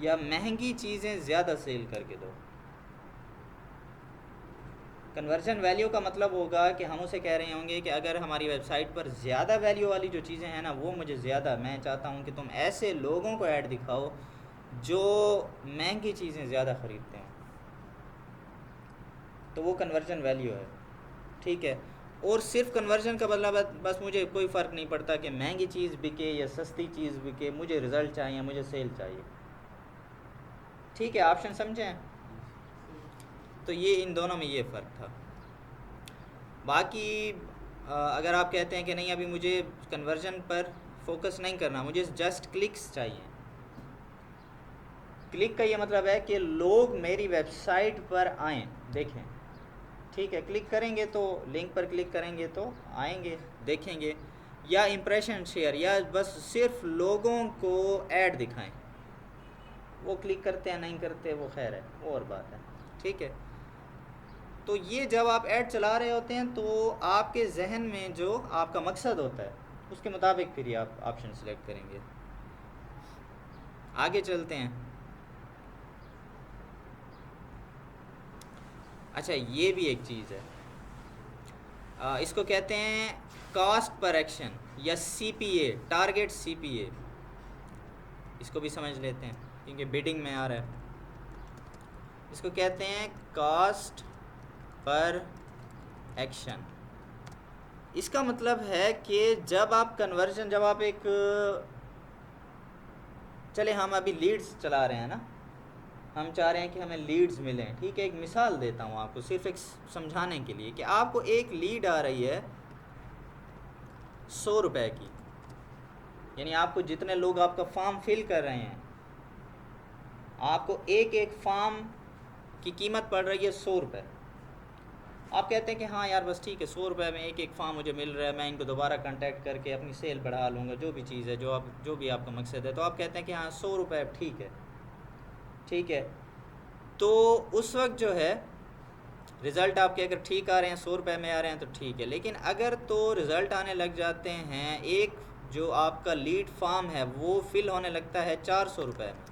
या महंगी चीज़ें ज़्यादा सेल करके दो। कन्वर्जन वैल्यू का मतलब होगा कि हम उसे कह रहे होंगे कि अगर हमारी वेबसाइट पर ज़्यादा वैल्यू वाली जो चीज़ें हैं ना वो मुझे ज़्यादा, मैं चाहता हूँ कि तुम ऐसे लोगों को ऐड दिखाओ जो महंगी चीज़ें ज़्यादा ख़रीदते हैं, तो वो कन्वर्जन वैल्यू है, ठीक है। और सिर्फ कन्वर्जन का बदला बस मुझे कोई फ़र्क नहीं पड़ता कि महंगी चीज़ बिके या सस्ती चीज़ बिके, मुझे रिज़ल्ट चाहिए, मुझे सेल चाहिए। ठीक है, ऑप्शन समझें? तो ये इन दोनों में ये फ़र्क था। बाकी अगर आप कहते हैं कि नहीं अभी मुझे कन्वर्जन पर फोकस नहीं करना, मुझे जस्ट क्लिक्स चाहिए। क्लिक का ये मतलब है कि लोग मेरी वेबसाइट पर आएँ, देखें। ठीक है, क्लिक करेंगे तो लिंक पर क्लिक करेंगे तो आएंगे, देखेंगे, या इम्प्रेशन शेयर, या बस सिर्फ लोगों को ऐड दिखाएं। वो क्लिक करते हैं नहीं करते वो खैर है, वो और बात है। ठीक है, तो ये जब आप ऐड चला रहे होते हैं तो आपके जहन में जो आपका मकसद होता है उसके मुताबिक फिर ये आप ऑप्शन सेलेक्ट करेंगे। आगे चलते हैं। अच्छा, ये भी एक चीज़ है, इसको कहते हैं कॉस्ट पर एक्शन या CPA, टारगेट CPA। इसको भी समझ लेते हैं क्योंकि बिडिंग में आ रहा है। इसको कहते हैं कॉस्ट पर एक्शन। इसका मतलब है कि जब आप कन्वर्जन, जब आप एक, चले हम अभी लीड्स चला रहे हैं ना, हम चाह रहे हैं कि हमें लीड्स मिलें। ठीक है, एक मिसाल देता हूँ आपको सिर्फ एक समझाने के लिए कि आपको एक लीड आ रही है 100 रुपए की, यानी आपको जितने लोग आपका फॉर्म फिल कर रहे हैं, आपको एक एक फॉर्म की कीमत पड़ रही है 100 रुपये। आप कहते हैं कि हाँ यार बस ठीक है, 100 रुपये में एक एक फॉर्म मुझे मिल रहा है, मैं इनको दोबारा कांटेक्ट करके अपनी सेल बढ़ा लूँगा, जो भी चीज़ है, जो भी आपका मकसद है। तो आप कहते हैं कि हाँ 100 रुपये ठीक है। ठीक है, तो उस वक्त जो है रिज़ल्ट आपके अगर ठीक आ रहे हैं, 100 रुपये में आ रहे हैं तो ठीक है। लेकिन अगर तो रिज़ल्ट आने लग जाते हैं, एक जो आपका लीड फॉर्म है वो फिल होने लगता है 400 रुपये में।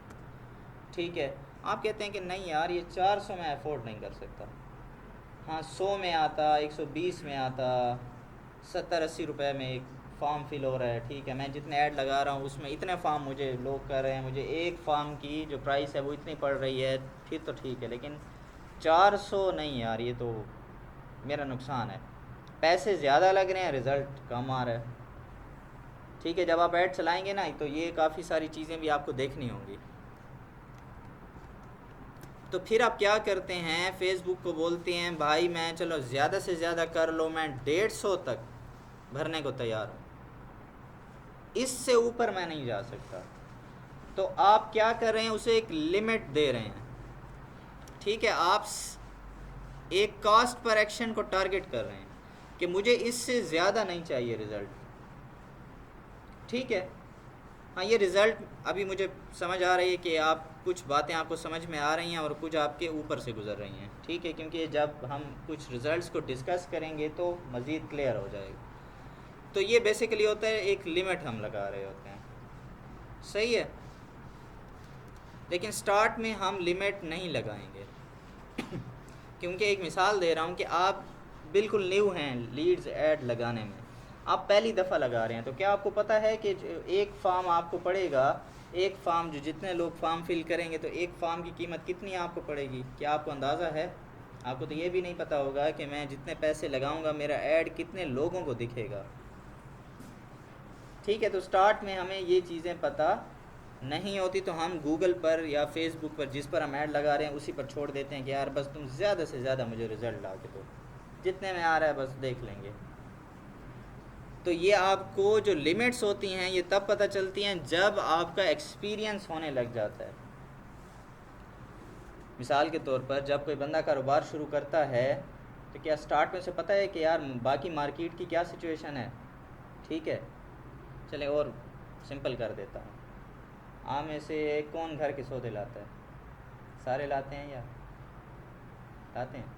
ठीक है, आप कहते हैं कि नहीं यार ये 400 में अफोर्ड नहीं कर सकता। हाँ 100 में आता, 120 में आता, 70-80 रुपये में एक फॉर्म फिल हो रहा है। ठीक है, मैं जितने ऐड लगा रहा हूँ उसमें इतने फॉर्म मुझे लोग कर रहे हैं, मुझे एक फॉर्म की जो प्राइस है वो इतनी पड़ रही है, फिर तो ठीक है। लेकिन 400 नहीं यार, ये तो मेरा नुकसान है, पैसे ज़्यादा लग रहे हैं, रिज़ल्ट कम आ रहा है। ठीक है, जब आप ऐड चलाएंगे ना तो ये काफ़ी सारी चीज़ें भी आपको देखनी होंगी। तो फिर आप क्या करते हैं, फेसबुक को बोलते हैं भाई मैं चलो ज़्यादा से ज़्यादा कर लो, मैं 150 तक भरने को तैयार हूँ, इससे ऊपर मैं नहीं जा सकता। तो आप क्या कर रहे हैं, उसे एक लिमिट दे रहे हैं। ठीक है, आप एक कॉस्ट पर एक्शन को टारगेट कर रहे हैं कि मुझे इससे ज़्यादा नहीं चाहिए रिज़ल्ट। ठीक है, हाँ ये रिज़ल्ट अभी मुझे समझ आ रही है कि आप कुछ बातें आपको समझ में आ रही हैं और कुछ आपके ऊपर से गुज़र रही हैं। ठीक है, क्योंकि जब हम कुछ रिज़ल्ट्स को डिस्कस करेंगे तो मज़ीद क्लियर हो जाएगा। तो ये बेसिकली होता है एक लिमिट हम लगा रहे होते हैं, सही है। लेकिन स्टार्ट में हम लिमिट नहीं लगाएंगे क्योंकि एक मिसाल दे रहा हूँ कि आप बिल्कुल न्यू हैं लीड्स ऐड लगाने में, आप पहली दफ़ा लगा रहे हैं। तो क्या आपको पता है कि एक फॉर्म आपको पड़ेगा, एक फॉर्म जो जितने लोग फॉर्म फिल करेंगे तो एक फॉर्म की कीमत कितनी आपको पड़ेगी? क्या आपको अंदाज़ा है? आपको तो ये भी नहीं पता होगा कि मैं जितने पैसे लगाऊंगा मेरा ऐड कितने लोगों को दिखेगा। ठीक है, तो स्टार्ट में हमें ये चीज़ें पता नहीं होती तो हम गूगल पर या फेसबुक पर जिस पर हम ऐड लगा रहे हैं उसी पर छोड़ देते हैं कि यार बस तुम ज़्यादा से ज़्यादा मुझे रिज़ल्ट ला के दो, जितने में आ रहा है बस देख लेंगे। तो ये आपको जो लिमिट्स होती हैं ये तब पता चलती हैं जब आपका एक्सपीरियंस होने लग जाता है। मिसाल के तौर पर जब कोई बंदा कारोबार शुरू करता है तो क्या स्टार्ट में से पता है कि यार बाकी मार्केट की क्या सिचुएशन है? ठीक है, चले और सिंपल कर देता हूँ, आम में से कौन घर के सौदे लाता है? सारे लाते हैं या लाते हैं?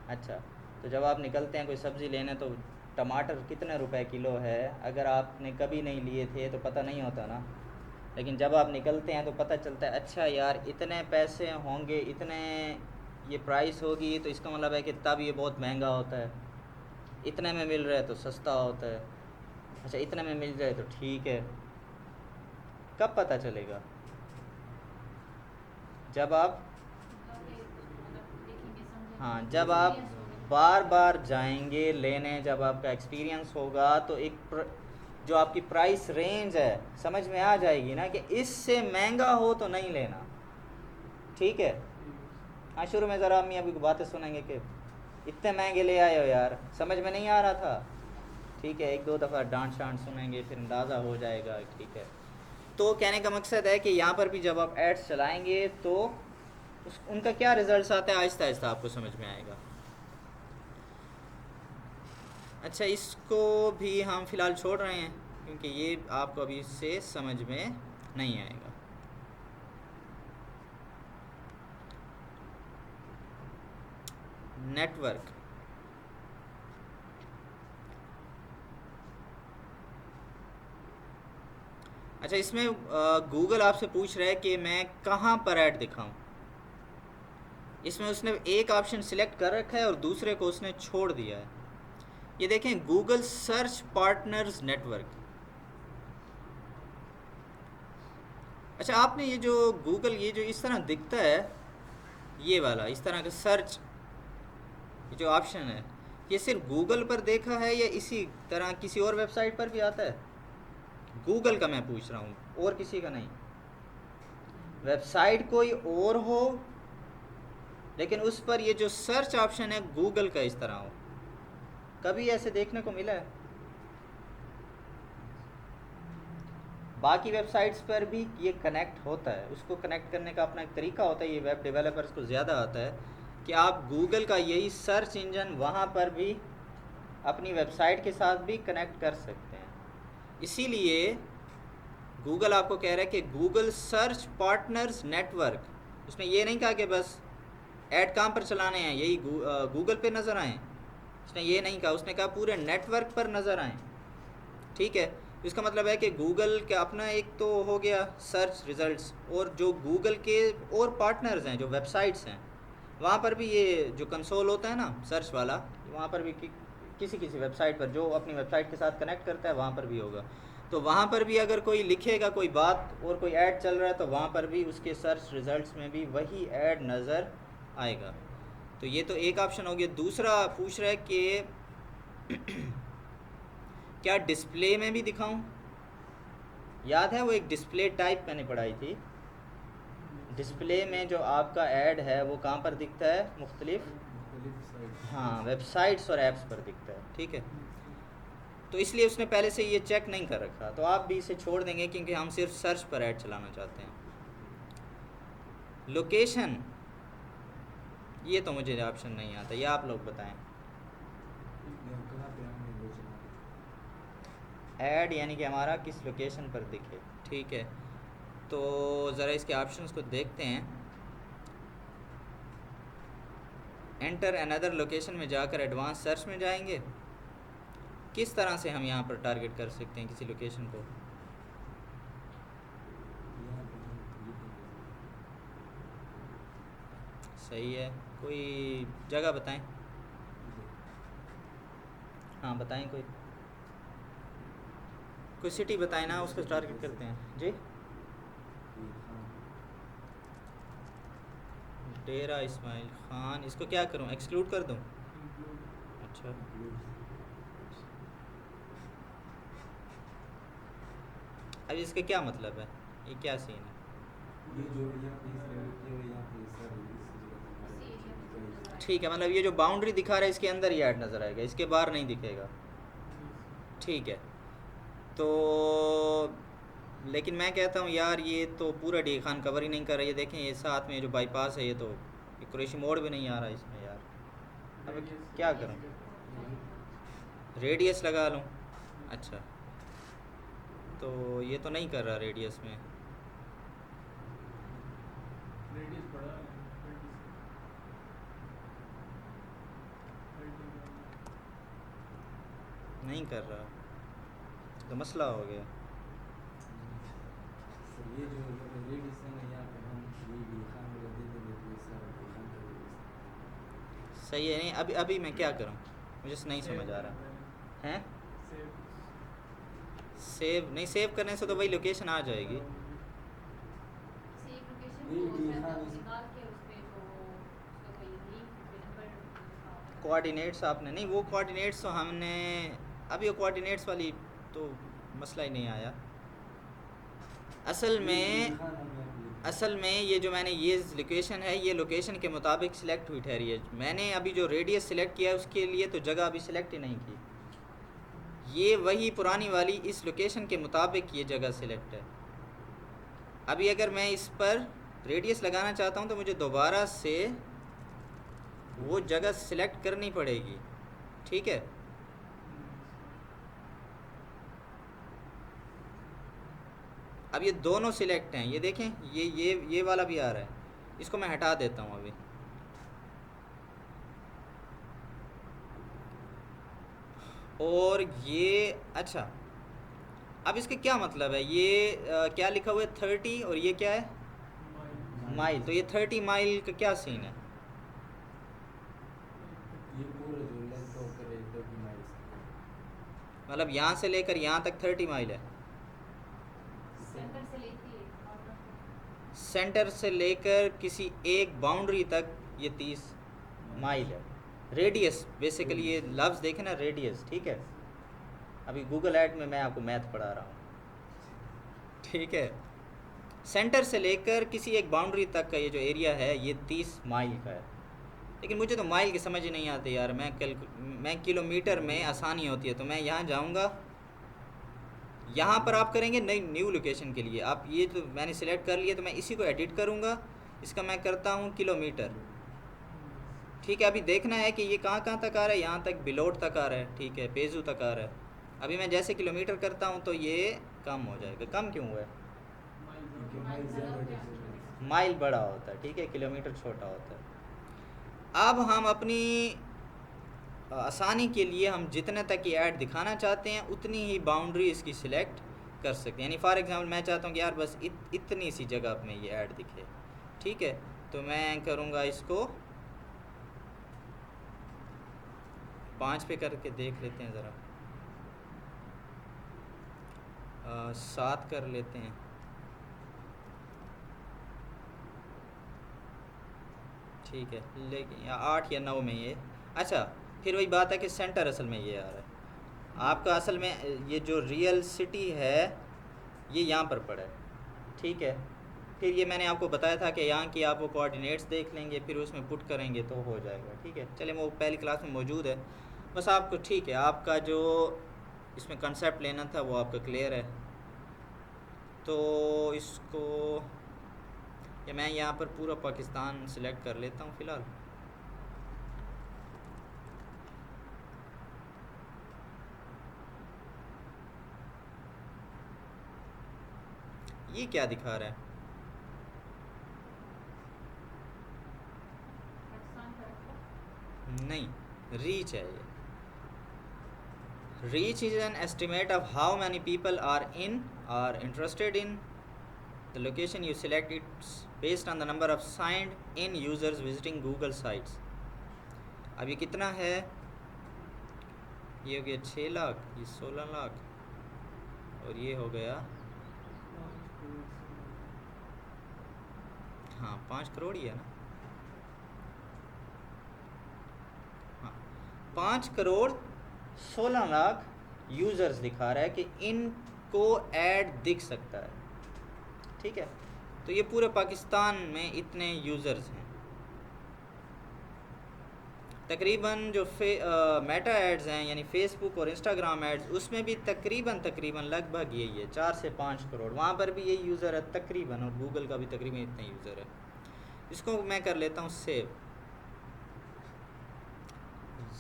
अच्छा, तो जब आप निकलते हैं कोई सब्ज़ी लेने तो टमाटर कितने रुपए किलो है, अगर आपने कभी नहीं लिए थे तो पता नहीं होता ना। लेकिन जब आप निकलते हैं तो पता चलता है अच्छा यार इतने पैसे होंगे, इतने ये प्राइस होगी, तो इसका मतलब है कि तब ये बहुत महंगा होता है, इतने में मिल रहा है तो सस्ता होता है। अच्छा, इतने में मिल जाए तो ठीक है। कब पता चलेगा? जब आप, मतलब देखेंगे समझेंगे हाँ जब आप, बार बार जाएंगे लेने, जब आपका एक्सपीरियंस होगा तो जो आपकी प्राइस रेंज है समझ में आ जाएगी ना कि इससे महंगा हो तो नहीं लेना, ठीक है। हाँ, शुरू में ज़रा अम्मी अभी को बातें सुनेंगे कि इतने महंगे ले आए हो यार, समझ में नहीं आ रहा था, ठीक है। एक दो दफ़ा डांट शांट सुनेंगे फिर अंदाज़ा हो जाएगा, ठीक है। तो कहने का मकसद है कि यहाँ पर भी जब आप एड्स चलाएंगे तो उनका क्या रिजल्ट्स आता है आहिस्ता आहिस्ता आपको समझ में आएगा। अच्छा, इसको भी हम फ़िलहाल छोड़ रहे हैं क्योंकि ये आपको अभी से समझ में नहीं आएगा। नेटवर्क, अच्छा इसमें गूगल आपसे पूछ रहा है कि मैं कहाँ पर ऐड दिखाऊं। इसमें उसने एक ऑप्शन सिलेक्ट कर रखा है और दूसरे को उसने छोड़ दिया है। ये देखें, गूगल सर्च पार्टनर्स नेटवर्क। अच्छा, आपने ये जो गूगल ये जो इस तरह दिखता है, ये वाला इस तरह का सर्च ये जो ऑप्शन है, ये सिर्फ गूगल पर देखा है या इसी तरह किसी और वेबसाइट पर भी आता है? गूगल का मैं पूछ रहा हूँ, और किसी का नहीं। वेबसाइट कोई और हो लेकिन उस पर ये जो सर्च ऑप्शन है गूगल का इस तरह हो, कभी ऐसे देखने को मिला है? बाकी वेबसाइट्स पर भी ये कनेक्ट होता है, उसको कनेक्ट करने का अपना एक तरीका होता है, ये वेब डेवलपर्स को ज़्यादा आता है कि आप गूगल का यही सर्च इंजन वहाँ पर भी अपनी वेबसाइट के साथ भी कनेक्ट कर सकते हैं। इसीलिए गूगल आपको कह रहा है कि गूगल सर्च पार्टनर्स नेटवर्क, उसने ये नहीं कहा कि बस ऐड कहाँ पर चलाने हैं, यही गूगल पे नज़र आएँ, उसने ये नहीं कहा, उसने कहा पूरे नेटवर्क पर नज़र आएँ, ठीक है। इसका मतलब है कि गूगल का अपना एक तो हो गया सर्च रिज़ल्ट्स, और जो गूगल के और पार्टनर्स हैं जो वेबसाइट्स हैं वहाँ पर भी ये जो कंसोल होता है ना सर्च वाला, वहाँ पर भी किसी किसी वेबसाइट पर जो अपनी वेबसाइट के साथ कनेक्ट करता है वहाँ पर भी होगा। तो वहाँ पर भी अगर कोई लिखेगा कोई बात और कोई ऐड चल रहा है तो वहाँ पर भी उसके सर्च रिज़ल्ट्स में भी वही ऐड नज़र आएगा। तो ये तो एक ऑप्शन हो गया। दूसरा पूछ रहा है कि क्या डिस्प्ले में भी दिखाऊं? याद है वो एक डिस्प्ले टाइप मैंने पढ़ाई थी, डिस्प्ले में जो आपका ऐड है वो कहाँ पर दिखता है? मुख्तलिफ, हाँ, वेबसाइट्स और ऐप्स पर दिखता है, ठीक है। तो इसलिए उसने पहले से ये चेक नहीं कर रखा, तो आप भी इसे छोड़ देंगे क्योंकि हम सिर्फ सर्च पर ऐड चलाना चाहते हैं। लोकेशन, ये तो मुझे ऑप्शन नहीं आता, ये आप लोग बताएं। ऐड यानी कि हमारा किस लोकेशन पर दिखे, ठीक है। तो ज़रा इसके ऑप्शंस को देखते हैं। एंटर अनदर लोकेशन में जाकर एडवांस सर्च में जाएंगे। किस तरह से हम यहाँ पर टारगेट कर सकते हैं किसी लोकेशन को? सही है, कोई जगह बताएं। हाँ बताएं, कोई सिटी बताएं ना, उसको टारगेट करते हैं जी। डेरा इस्माइल ख़ान, इसको क्या करूं, एक्सक्लूड कर दूं? अच्छा, अब इसका क्या मतलब है, ये क्या सीन है? ठीक है, मतलब ये जो बाउंड्री दिखा रहा है इसके अंदर ही ऐड नज़र आएगा, इसके बाहर नहीं दिखेगा, ठीक है। तो लेकिन मैं कहता हूँ यार ये तो पूरा डी खान कवर ही नहीं कर रही है। देखें ये साथ में जो बाईपास है, ये तो कुरैशी मोड़ भी नहीं आ रहा इसमें यार, अब क्या करूँ? रेडियस लगा लूँ? अच्छा, तो ये तो नहीं कर रहा रेडियस में, नहीं कर रहा, तो मसला हो गया। ये जो रेडियस है ना, यहाँ पे हम ये खान वगैरह दे देंगे तो ये सारा खान कर देंगे। सही है, नहीं अभी मैं क्या करूँ, मुझे नहीं समझ आ रहा है। सेव नहीं, सेव करने से तो वही लोकेशन आ जाएगी। कोऑर्डिनेट्स आपने नहीं, वो कोऑर्डिनेट्स तो हमने अभी वो कोऑर्डिनेट्स वाली तो मसला ही नहीं आया। असल में ये जो मैंने ये लोकेशन है, ये लोकेशन के मुताबिक सिलेक्ट हुई ठहरी है। मैंने अभी जो रेडियस सिलेक्ट किया है उसके लिए तो जगह अभी सिलेक्ट ही नहीं की। ये वही पुरानी वाली इस लोकेशन के मुताबिक ये जगह सिलेक्ट है। अभी अगर मैं इस पर रेडियस लगाना चाहता हूँ तो मुझे दोबारा से वो जगह सिलेक्ट करनी पड़ेगी, ठीक है। अब ये दोनों सिलेक्ट हैं, ये देखें, ये वाला भी आ रहा है, इसको मैं हटा देता हूँ अभी। और ये अच्छा, अब इसके क्या मतलब है, ये क्या लिखा हुआ है 30 और ये क्या है माइल, तो ये 30 माइल का क्या सीन है? ये पूरा जो लेंथ होकर 30 माइल्स, मतलब यहाँ से लेकर यहाँ तक 30 माइल है। सेंटर से लेके सेंटर से लेकर किसी एक बाउंड्री तक ये 30 माइल है। रेडियस बेसिकली ये लफ्ज़ देखें ना, रेडियस, ठीक है। अभी गूगल ऐड में मैं आपको मैथ पढ़ा रहा हूँ, ठीक है। सेंटर से लेकर किसी एक बाउंड्री तक का ये जो एरिया है ये 30 माइल का है। लेकिन मुझे तो माइल की समझ ही नहीं आती यार, मैं किलोमीटर में आसानी होती है। तो मैं यहाँ जाऊँगा, यहाँ पर आप करेंगे नई न्यू लोकेशन के लिए, आप ये तो मैंने सिलेक्ट कर लिया तो मैं इसी को एडिट करूँगा, इसका मैं करता हूँ किलोमीटर, ठीक है। अभी देखना है कि ये कहाँ कहाँ तक आ रहा है, यहाँ तक बिलोट तक आ रहा है, ठीक है, पेजू तक आ रहा है। अभी मैं जैसे किलोमीटर करता हूँ तो ये कम हो जाएगा। कम क्यों हुआ है? माइल बड़ा होता है, ठीक है, किलोमीटर छोटा होता है। अब हम अपनी आसानी के लिए हम जितने तक ये ऐड दिखाना चाहते हैं उतनी ही बाउंड्री इसकी सिलेक्ट कर सकते हैं। यानी फॉर एग्जांपल मैं चाहता हूँ कि यार बस इतनी सी जगह में ये ऐड दिखे, ठीक है। तो मैं करूँगा इसको 5 पे करके देख लेते हैं ज़रा, 7 कर लेते हैं, ठीक है। लेकिन 8 या 9 में ये, अच्छा फिर वही बात है कि सेंटर असल में ये आ रहा है आपका। असल में ये जो रियल सिटी है ये यहाँ पर पड़ा है, ठीक है। फिर ये मैंने आपको बताया था कि यहाँ की आप वो कोऑर्डिनेट्स देख लेंगे, फिर उसमें पुट करेंगे तो हो जाएगा, ठीक है। चलिए वो पहली क्लास में मौजूद है, बस आपको, ठीक है, आपका जो इसमें कंसेप्ट लेना था वो आपका क्लियर है। तो इसको या मैं यहाँ पर पूरा पाकिस्तान सिलेक्ट कर लेता हूँ फ़िलहाल। ये क्या दिखा रहा है? पाकिस्तान का रखो। नहीं, रीच है ये। Reach is an estimate of how many people are interested in the location you select. It's based on the number of signed in users visiting Google sites. अब ये कितना है? ये हो गया 6 लाख, ये 16 लाख और ये हो गया, हाँ 5 करोड़ ही है ना, हाँ 5 करोड़ 16 लाख यूज़र्स दिखा रहा है कि इनको ऐड दिख सकता है, ठीक है। तो ये पूरे पाकिस्तान में इतने यूज़र्स हैं। तकरीबन जो मेटा एड्स हैं यानी फेसबुक और इंस्टाग्राम एड्स, उसमें भी तकरीबन लगभग यही है, 4 से 5 करोड़, वहाँ पर भी यही यूज़र है तकरीबन, और गूगल का भी तकरीबन इतना यूज़र है। इसको मैं कर लेता हूँ सेव।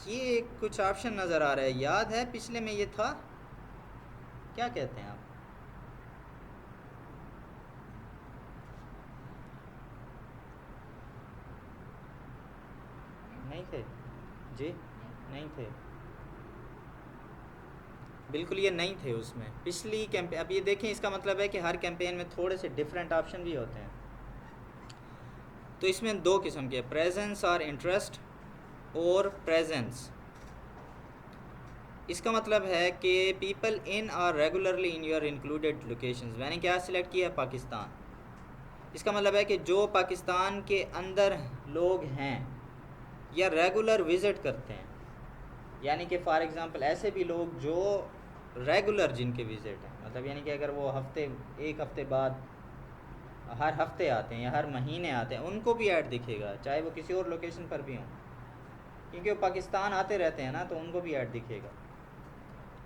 ये कुछ ऑप्शन नज़र आ रहा है, याद है पिछले में ये था, क्या कहते हैं आप? नहीं थे जी, नहीं थे बिल्कुल, ये नहीं थे उसमें पिछली कैंपेन। अब ये देखें, इसका मतलब है कि हर कैंपेन में थोड़े से डिफरेंट ऑप्शन भी होते हैं। तो इसमें 2 किस्म के, प्रेजेंस और इंटरेस्ट और प्रेजेंस। इसका मतलब है कि people in are regularly in your included locations. मैंने क्या सिलेक्ट किया? पाकिस्तान। इसका मतलब है कि जो पाकिस्तान के अंदर लोग हैं या रेगुलर विज़िट करते हैं, यानी कि फॉर एग्ज़ाम्पल ऐसे भी लोग जो रेगुलर जिनके विज़िट हैं, मतलब यानी कि अगर वो एक हफ़्ते बाद हर हफ्ते आते हैं या हर महीने आते हैं, उनको भी ऐड दिखेगा, चाहे वो किसी और लोकेशन पर भी हों, क्योंकि वो पाकिस्तान आते रहते हैं ना, तो उनको भी ऐड दिखेगा।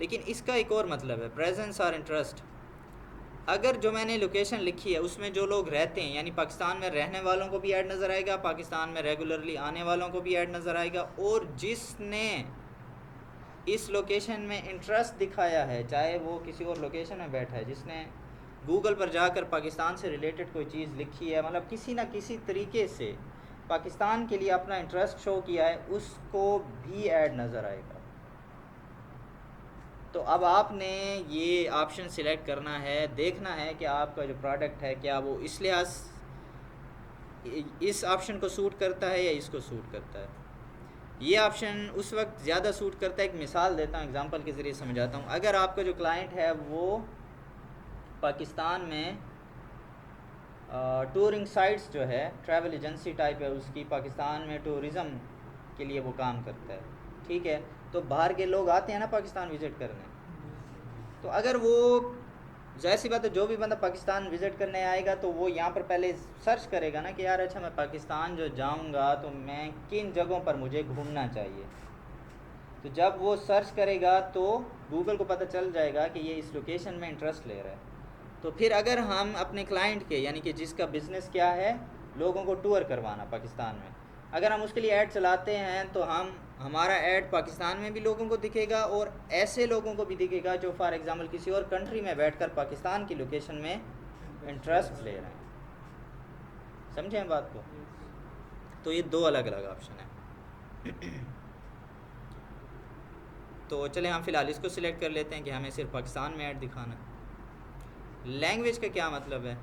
लेकिन इसका एक और मतलब है, प्रेजेंस और इंटरेस्ट। अगर जो मैंने लोकेशन लिखी है उसमें जो लोग रहते हैं, यानी पाकिस्तान में रहने वालों को भी ऐड नज़र आएगा, पाकिस्तान में रेगुलरली आने वालों को भी ऐड नज़र आएगा, और जिसने इस लोकेशन में इंटरेस्ट दिखाया है, चाहे वो किसी और लोकेशन में बैठा है, जिसने गूगल पर जाकर पाकिस्तान से रिलेटेड कोई चीज़ लिखी है, मतलब किसी ना किसी तरीके से पाकिस्तान के लिए अपना इंटरेस्ट शो किया है, उसको भी ऐड नज़र आएगा। तो अब आपने ये ऑप्शन सिलेक्ट करना है, देखना है कि आपका जो प्रोडक्ट है क्या वो इस लिहाज इस ऑप्शन को सूट करता है या इसको सूट करता है। ये ऑप्शन उस वक्त ज़्यादा सूट करता है, एक मिसाल देता हूँ, एग्जांपल के ज़रिए समझाता हूँ। अगर आपका जो क्लाइंट है वो पाकिस्तान में टूरिंग साइट्स जो है, ट्रैवल एजेंसी टाइप है उसकी, पाकिस्तान में टूरिज़म के लिए वो काम करता है, ठीक है, तो बाहर के लोग आते हैं ना पाकिस्तान विज़िट करने, तो अगर वो ज़ाहिर सी बात है जो भी बंदा पाकिस्तान विज़िट करने आएगा तो वो यहाँ पर पहले सर्च करेगा ना कि यार अच्छा मैं पाकिस्तान जो जाऊँगा तो मैं किन जगहों पर मुझे घूमना चाहिए। तो जब वो सर्च करेगा तो गूगल को पता चल जाएगा कि ये इस लोकेशन में इंटरेस्ट ले रहा है। तो फिर अगर हम अपने क्लाइंट के, यानी कि जिसका बिज़नेस क्या है, लोगों को टूर करवाना पाकिस्तान में, अगर हम उसके लिए ऐड चलाते हैं तो हमारा ऐड पाकिस्तान में भी लोगों को दिखेगा और ऐसे लोगों को भी दिखेगा जो फॉर एग्ज़ाम्पल किसी और कंट्री में बैठकर पाकिस्तान की लोकेशन में इंटरेस्ट ले रहे हैं। समझें बात को? तो ये दो अलग अलग ऑप्शन है। तो चले हम फ़िलहाल इसको सिलेक्ट कर लेते हैं कि हमें सिर्फ पाकिस्तान में ऐड दिखाना है। लैंग्वेज का क्या मतलब है?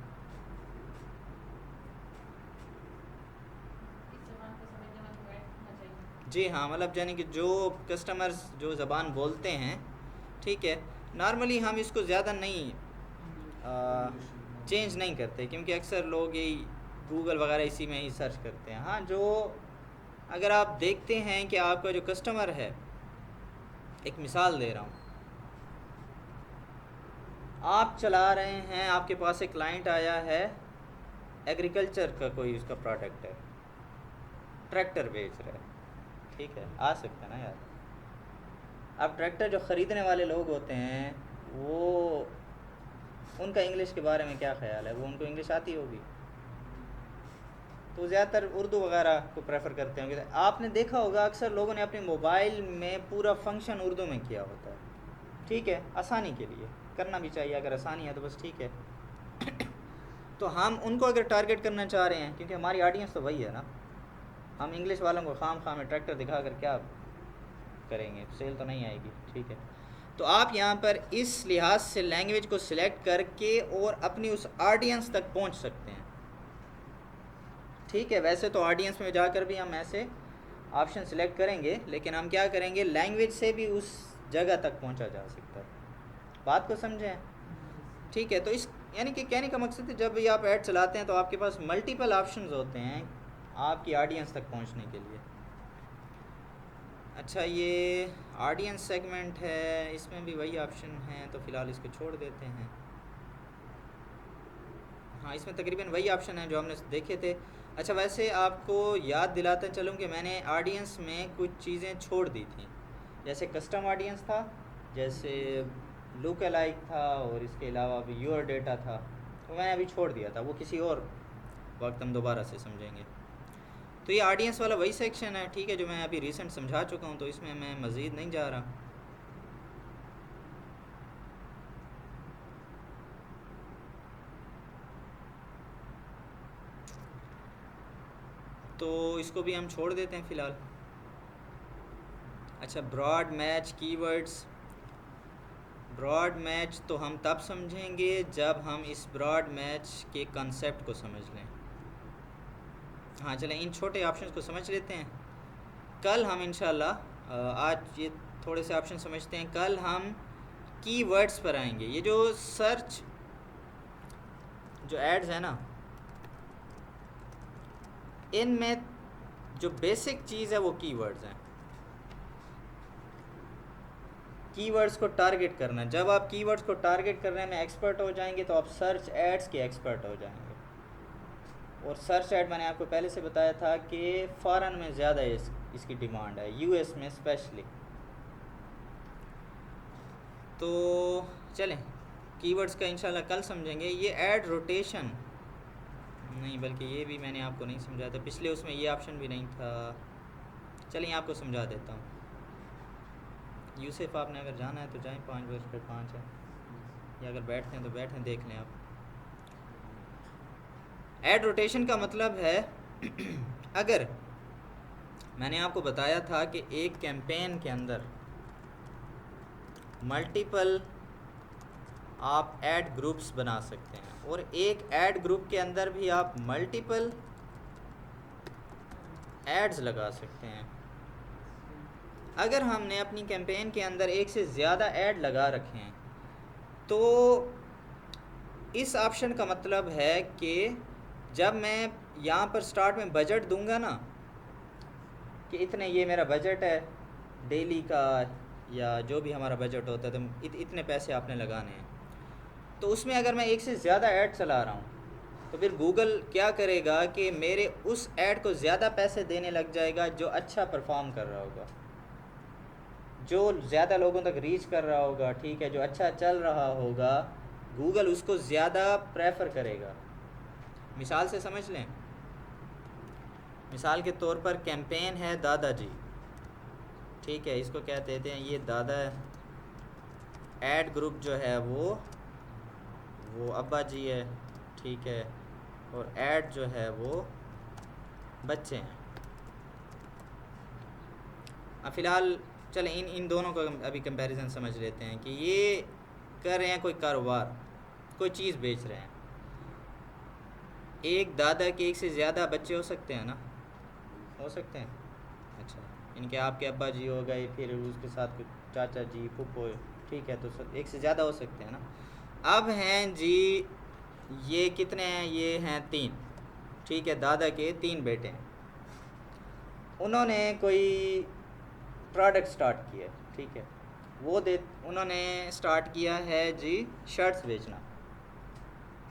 जी हाँ, मतलब यानी कि जो कस्टमर्स जो ज़बान बोलते हैं, ठीक है, नॉर्मली हम इसको ज़्यादा नहीं चेंज नहीं करते, क्योंकि अक्सर लोग यही गूगल वगैरह इसी में ही सर्च करते हैं। हाँ, जो अगर आप देखते हैं कि आपका जो कस्टमर है, एक मिसाल दे रहा हूँ, आप चला रहे हैं, आपके पास एक क्लाइंट आया है, एग्रीकल्चर का कोई उसका प्रोडक्ट है, ट्रैक्टर बेच रहा है, ठीक है, आ सकता है ना यार। अब ट्रैक्टर जो ख़रीदने वाले लोग होते हैं वो उनका इंग्लिश के बारे में क्या ख़्याल है, वो उनको इंग्लिश आती होगी, तो ज़्यादातर उर्दू वगैरह को प्रेफर करते होंगे। आपने देखा होगा अक्सर लोगों ने अपने मोबाइल में पूरा फंक्शन उर्दू में किया होता है, ठीक है, आसानी के लिए करना भी चाहिए, अगर आसानी है तो बस ठीक है। तो हम उनको अगर टारगेट करना चाह रहे हैं, क्योंकि हमारी ऑडियंस तो वही है ना, हम इंग्लिश वालों को खाम में ट्रैक्टर दिखा कर क्या करेंगे, सेल तो नहीं आएगी, ठीक है। तो आप यहाँ पर इस लिहाज से लैंग्वेज को सिलेक्ट करके और अपनी उस ऑडियंस तक पहुँच सकते हैं, ठीक है। वैसे तो ऑडियंस में जाकर भी हम ऐसे ऑप्शन सिलेक्ट करेंगे, लेकिन हम क्या करेंगे, लैंग्वेज से भी उस जगह तक पहुँचा जा सकता है। बात को समझें, ठीक है। तो इस यानी कि कहने का मकसद है, जब भी आप ऐड चलाते हैं तो आपके पास मल्टीपल ऑप्शंस होते हैं आपकी ऑडियंस तक पहुंचने के लिए। अच्छा, ये ऑडियंस सेगमेंट है, इसमें भी वही ऑप्शन है, तो फ़िलहाल इसको छोड़ देते हैं। हाँ, इसमें तकरीबन वही ऑप्शन है जो हमने देखे थे। अच्छा, वैसे आपको याद दिलाता चलूँ कि मैंने ऑडियंस में कुछ चीज़ें छोड़ दी थी, जैसे कस्टम ऑडियंस था, जैसे लुक अलाइक था, और इसके अलावा भी योर डेटा था, तो मैंने अभी छोड़ दिया था, वो किसी और वक्त हम दोबारा से समझेंगे। तो ये ऑडियंस वाला वही सेक्शन है, ठीक है, जो मैं अभी रिसेंट समझा चुका हूँ, तो इसमें मैं मज़ीद नहीं जा रहा। तो इसको भी हम छोड़ देते हैं फ़िलहाल। अच्छा, broad match keywords, broad match तो हम तब समझेंगे जब हम इस ब्रॉड मैच के कंसेप्ट को समझ लें। हाँ, चलें इन छोटे ऑप्शंस को समझ लेते हैं। कल हम इंशाल्लाह, आज ये थोड़े से ऑप्शन समझते हैं, कल हम कीवर्ड्स पर आएंगे। ये जो सर्च जो एड्स है ना, इनमें जो बेसिक चीज़ है वो कीवर्ड्स हैं। कीवर्ड्स को टारगेट करना, जब आप कीवर्ड्स को टारगेट करने में एक्सपर्ट हो जाएंगे तो आप सर्च एड्स के एक्सपर्ट हो जाएंगे। और सर्च एड मैंने आपको पहले से बताया था कि फ़ॉरेन में ज़्यादा इसकी डिमांड है, यूएस में स्पेशली। तो चलें कीवर्ड्स का इंशाल्लाह कल समझेंगे। ये ऐड रोटेशन नहीं, बल्कि ये भी मैंने आपको नहीं समझाया था, पिछले उसमें ये ऑप्शन भी नहीं था। चलिए आपको समझा देता हूँ। यूसुफ आपने अगर जाना है तो जाएं, 5:05 है, या अगर बैठते हैं तो बैठें, देख लें आप। ऐड रोटेशन का मतलब है अगर मैंने आपको बताया था कि एक कैंपेन के अंदर मल्टीपल आप ऐड ग्रुप्स बना सकते हैं और एक ऐड ग्रुप के अंदर भी आप मल्टीपल एड्स लगा सकते हैं। अगर हमने अपनी कैंपेन के अंदर एक से ज़्यादा ऐड लगा रखे हैं तो इस ऑप्शन का मतलब है कि जब मैं यहाँ पर स्टार्ट में बजट दूंगा ना कि इतने, ये मेरा बजट है डेली का या जो भी हमारा बजट होता है, तो इतने पैसे आपने लगाने हैं, तो उसमें अगर मैं एक से ज़्यादा ऐड चला रहा हूँ तो फिर गूगल क्या करेगा कि मेरे उस ऐड को ज़्यादा पैसे देने लग जाएगा जो अच्छा परफॉर्म कर रहा होगा, जो ज़्यादा लोगों तक रीच कर रहा होगा, ठीक है, जो अच्छा चल रहा होगा, गूगल उसको ज़्यादा प्रेफर करेगा। मिसाल से समझ लें, मिसाल के तौर पर कैंपेन है दादाजी, ठीक है, इसको क्या कहते हैं, ये दादा ऐड ग्रुप जो है वो अब्बा जी है, ठीक है, और ऐड जो है वो बच्चे हैं। अब फ़िलहाल चलें इन दोनों को अभी कंपैरिजन समझ लेते हैं कि ये कर रहे हैं कोई कारोबार, कोई चीज़ बेच रहे हैं। एक दादा के एक से ज़्यादा बच्चे हो सकते हैं ना, हो सकते हैं। अच्छा, इनके आपके अब्बा जी हो गए, फिर उसके साथ कुछ चाचा जी, फूफो, ठीक है, तो एक से ज़्यादा हो सकते हैं ना। अब हैं जी ये कितने हैं, ये हैं 3, ठीक है, दादा के 3 बेटे हैं। उन्होंने कोई प्रोडक्ट स्टार्ट किया, ठीक है, उन्होंने स्टार्ट किया है जी शर्ट्स बेचना।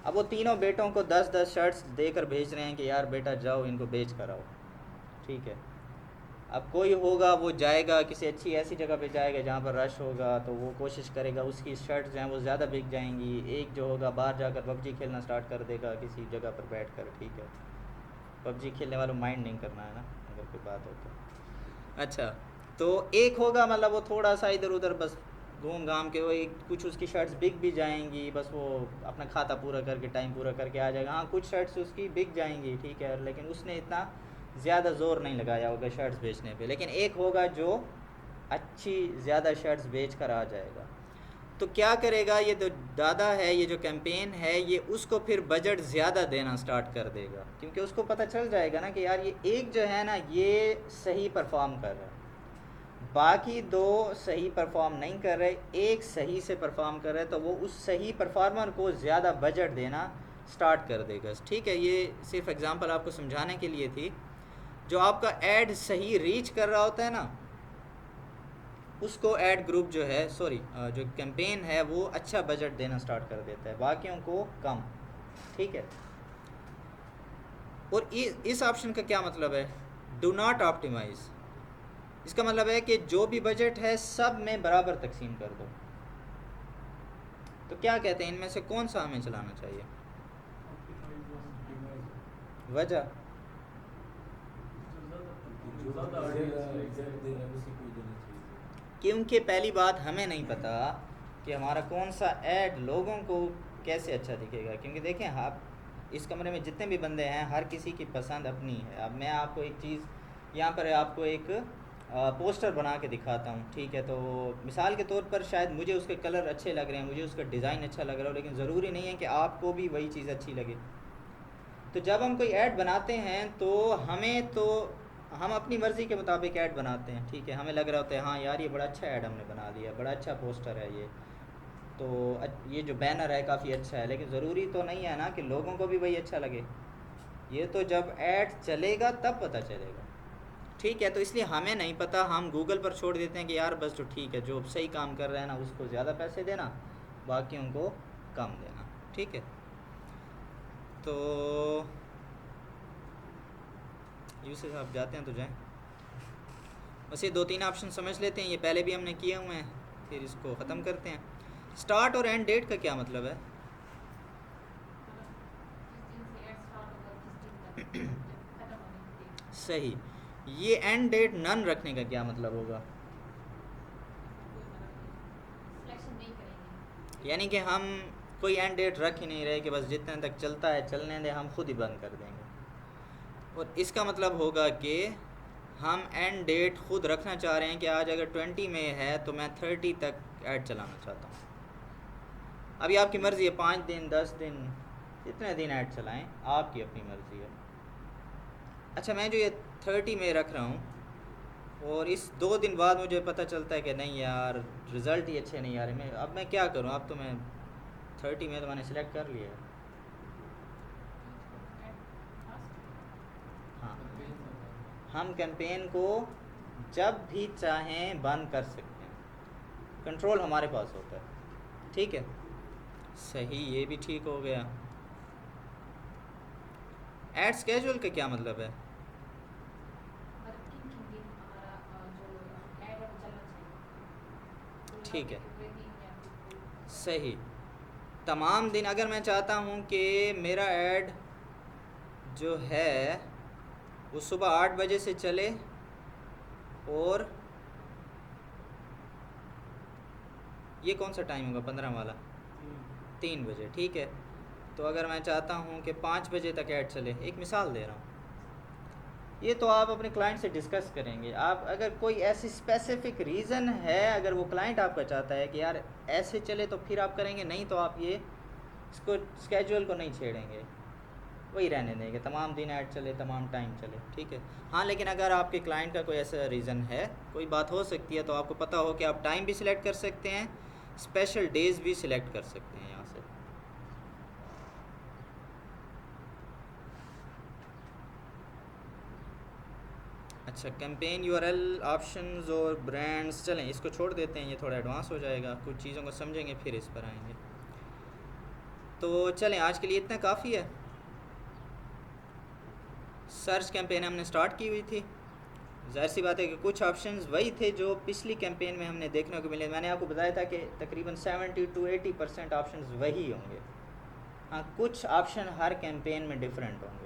अब वो तीनों बेटों को 10-10 शर्ट्स देकर भेज रहे हैं कि यार बेटा जाओ इनको बेच कर आओ, ठीक है। अब कोई होगा वो जाएगा किसी अच्छी ऐसी जगह पे जाएगा जहाँ पर रश होगा, तो वो कोशिश करेगा उसकी शर्ट्स जो हैं वो ज़्यादा बिक जाएंगी। एक जो होगा बाहर जाकर पबजी खेलना स्टार्ट कर देगा किसी जगह पर बैठकर, ठीक है, पबजी खेलने वालों माइंड नहीं करना है ना अगर कोई बात हो तो। अच्छा, तो एक होगा मतलब वो थोड़ा सा इधर उधर बस घूम घाम के, वो कुछ उसकी शर्ट्स बिक भी जाएंगी, बस वो अपना खाता पूरा करके टाइम पूरा करके आ जाएगा। हाँ, कुछ शर्ट्स उसकी बिक जाएंगी, ठीक है, लेकिन उसने इतना ज़्यादा ज़ोर नहीं लगाया होगा शर्ट्स बेचने पे। लेकिन एक होगा जो अच्छी ज़्यादा शर्ट्स बेच कर आ जाएगा। तो क्या करेगा ये जो दादा है, ये जो कैंपेन है, ये उसको फिर बजट ज़्यादा देना स्टार्ट कर देगा, क्योंकि उसको पता चल जाएगा ना कि यार ये एक जो है ना ये सही परफॉर्म कर रहा है, बाकी 2 सही परफॉर्म नहीं कर रहे, एक सही से परफॉर्म कर रहे, तो वो उस सही परफॉर्मर को ज़्यादा बजट देना स्टार्ट कर देगा, ठीक है। ये सिर्फ एग्जांपल आपको समझाने के लिए थी। जो आपका ऐड सही रीच कर रहा होता है ना, उसको ऐड ग्रुप जो है, जो कैंपेन है वो अच्छा बजट देना स्टार्ट कर देता है, बाकियों को कम, ठीक है। और इस ऑप्शन का क्या मतलब है, डू नॉट ऑप्टिमाइज़। इसका मतलब है कि जो भी बजट है सब में बराबर तकसीम कर दो। तो क्या कहते हैं, इनमें से कौन सा हमें चलाना चाहिए? वजह क्योंकि पहली बात हमें नहीं पता कि हमारा कौन सा ऐड लोगों को कैसे अच्छा दिखेगा, क्योंकि देखें आप इस कमरे में जितने भी बंदे हैं हर किसी की पसंद अपनी है। अब मैं आपको एक चीज़ यहाँ पर आपको एक पोस्टर बना के दिखाता हूँ, ठीक है, तो मिसाल के तौर पर शायद मुझे उसके कलर अच्छे लग रहे हैं, मुझे उसका डिज़ाइन अच्छा लग रहा हो, लेकिन ज़रूरी नहीं है कि आपको भी वही चीज़ अच्छी लगे। तो जब हम कोई ऐड बनाते हैं तो हम अपनी मर्ज़ी के मुताबिक ऐड बनाते हैं, ठीक है, हमें लग रहा होता है हाँ यार ये बड़ा अच्छा ऐड हमने बना दिया, बड़ा अच्छा पोस्टर है ये, तो ये जो बैनर है काफ़ी अच्छा है, लेकिन ज़रूरी तो नहीं है ना कि लोगों को भी वही अच्छा लगे। ये तो जब ऐड चलेगा तब पता चलेगा। ठीक है, तो इसलिए हमें नहीं पता, हम गूगल पर छोड़ देते हैं कि यार बस जो ठीक है, जो सही काम कर रहा है ना उसको ज़्यादा पैसे देना, बाकियों को कम देना। ठीक है, तो यूसुफ साहब जाते हैं तो जाएं। बस ये 2-3 ऑप्शन समझ लेते हैं, ये पहले भी हमने किए हुए हैं, फिर इसको ख़त्म करते हैं। स्टार्ट और एंड डेट का क्या मतलब है? मतलब जिस दिन से ऐड स्टार्ट होगा, जिस दिन तक जब खत्म होने की डेट, सही। ये एंड डेट नन रखने का क्या मतलब होगा? कोई मतलब सिलेक्शन नहीं करेंगे। यानी कि हम कोई एंड डेट रख ही नहीं रहे कि बस जितने तक चलता है चलने दें, हम खुद ही बंद कर देंगे। और इसका मतलब होगा कि हम एंड डेट खुद रखना चाह रहे हैं कि आज अगर 20 में है तो मैं 30 तक ऐड चलाना चाहता हूँ। अभी आपकी मर्ज़ी है, 5 दिन 10 दिन जितने दिन ऐड चलाएं, आपकी अपनी मर्ज़ी है। अच्छा, मैं जो ये 30 में रख रहा हूँ और इस 2 दिन बाद मुझे पता चलता है कि नहीं यार रिज़ल्ट ही अच्छे नहीं आ रहे, मैं अब मैं क्या करूँ? अब तो मैं 30 में तो मैंने सेलेक्ट कर लिया है। हाँ, कैंपेन होता है। हम कैंपेन को जब भी चाहें बंद कर सकते हैं, कंट्रोल हमारे पास होता है। ठीक है, सही, ये भी ठीक हो गया। एड स्केड्यूल का क्या मतलब है? मतलब किन किन दिन हमारा जो ऐड है वो चलना चाहिए। कोई ठीक है, हफ्ते के पूरे दिन या फिर कोई सही। तमाम दिन अगर मैं चाहता हूँ कि मेरा ऐड जो है वो सुबह 8 बजे से चले और ये कौन सा टाइम होगा 15 वाला? 3 बजे। ठीक है, तो अगर मैं चाहता हूँ कि 5 बजे तक ऐड चले, एक मिसाल दे रहा हूँ, ये तो आप अपने क्लाइंट से डिस्कस करेंगे। आप अगर कोई ऐसी स्पेसिफिक रीज़न है, अगर वो क्लाइंट आपका चाहता है कि यार ऐसे चले तो फिर आप करेंगे, नहीं तो आप ये इसको स्केड्यूल को नहीं छेड़ेंगे, वही रहने देंगे, तमाम दिन ऐड चले, तमाम टाइम चले। ठीक है, हाँ, लेकिन अगर आपके क्लाइंट का कोई ऐसा रीज़न है, कोई बात हो सकती है, तो आपको पता हो कि आप टाइम भी सिलेक्ट कर सकते हैं, स्पेशल डेज़ भी सिलेक्ट कर सकते हैं यहाँ से। अच्छा, कैंपेन यूआरएल ऑप्शंस और ब्रांड्स, चलें इसको छोड़ देते हैं, ये थोड़ा एडवांस हो जाएगा, कुछ चीज़ों को समझेंगे फिर इस पर आएंगे। तो चलें, आज के लिए इतना काफ़ी है। सर्च कैंपेन हमने स्टार्ट की हुई थी, जाहिर सी बात है कि कुछ ऑप्शंस वही थे जो पिछली कैंपेन में हमने देखने को मिले। मैंने आपको बताया था कि तकरीबन 70 to 80% ऑप्शंस वही होंगे। हाँ, कुछ ऑप्शन हर कैंपेन में डिफरेंट होंगे।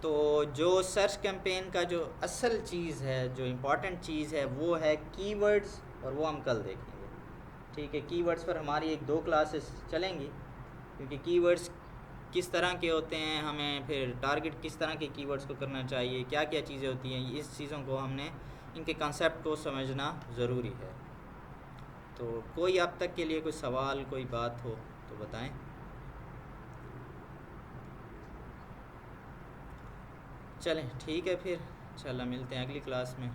तो जो सर्च कैंपेन का जो असल चीज़ है, जो इम्पॉर्टेंट चीज़ है, वो है कीवर्ड्स, और वो हम कल देखेंगे। ठीक है, कीवर्ड्स पर हमारी 1-2 क्लासेस चलेंगी, क्योंकि कीवर्ड्स किस तरह के होते हैं, हमें फिर टारगेट किस तरह के कीवर्ड्स को करना चाहिए, क्या क्या चीज़ें होती हैं, इस चीज़ों को हमने, इनके कंसेप्ट को समझना ज़रूरी है। तो कोई अब तक के लिए कोई सवाल, कोई बात हो तो बताएं। चलें, ठीक है, फिर इंशाल्लाह मिलते हैं अगली क्लास में।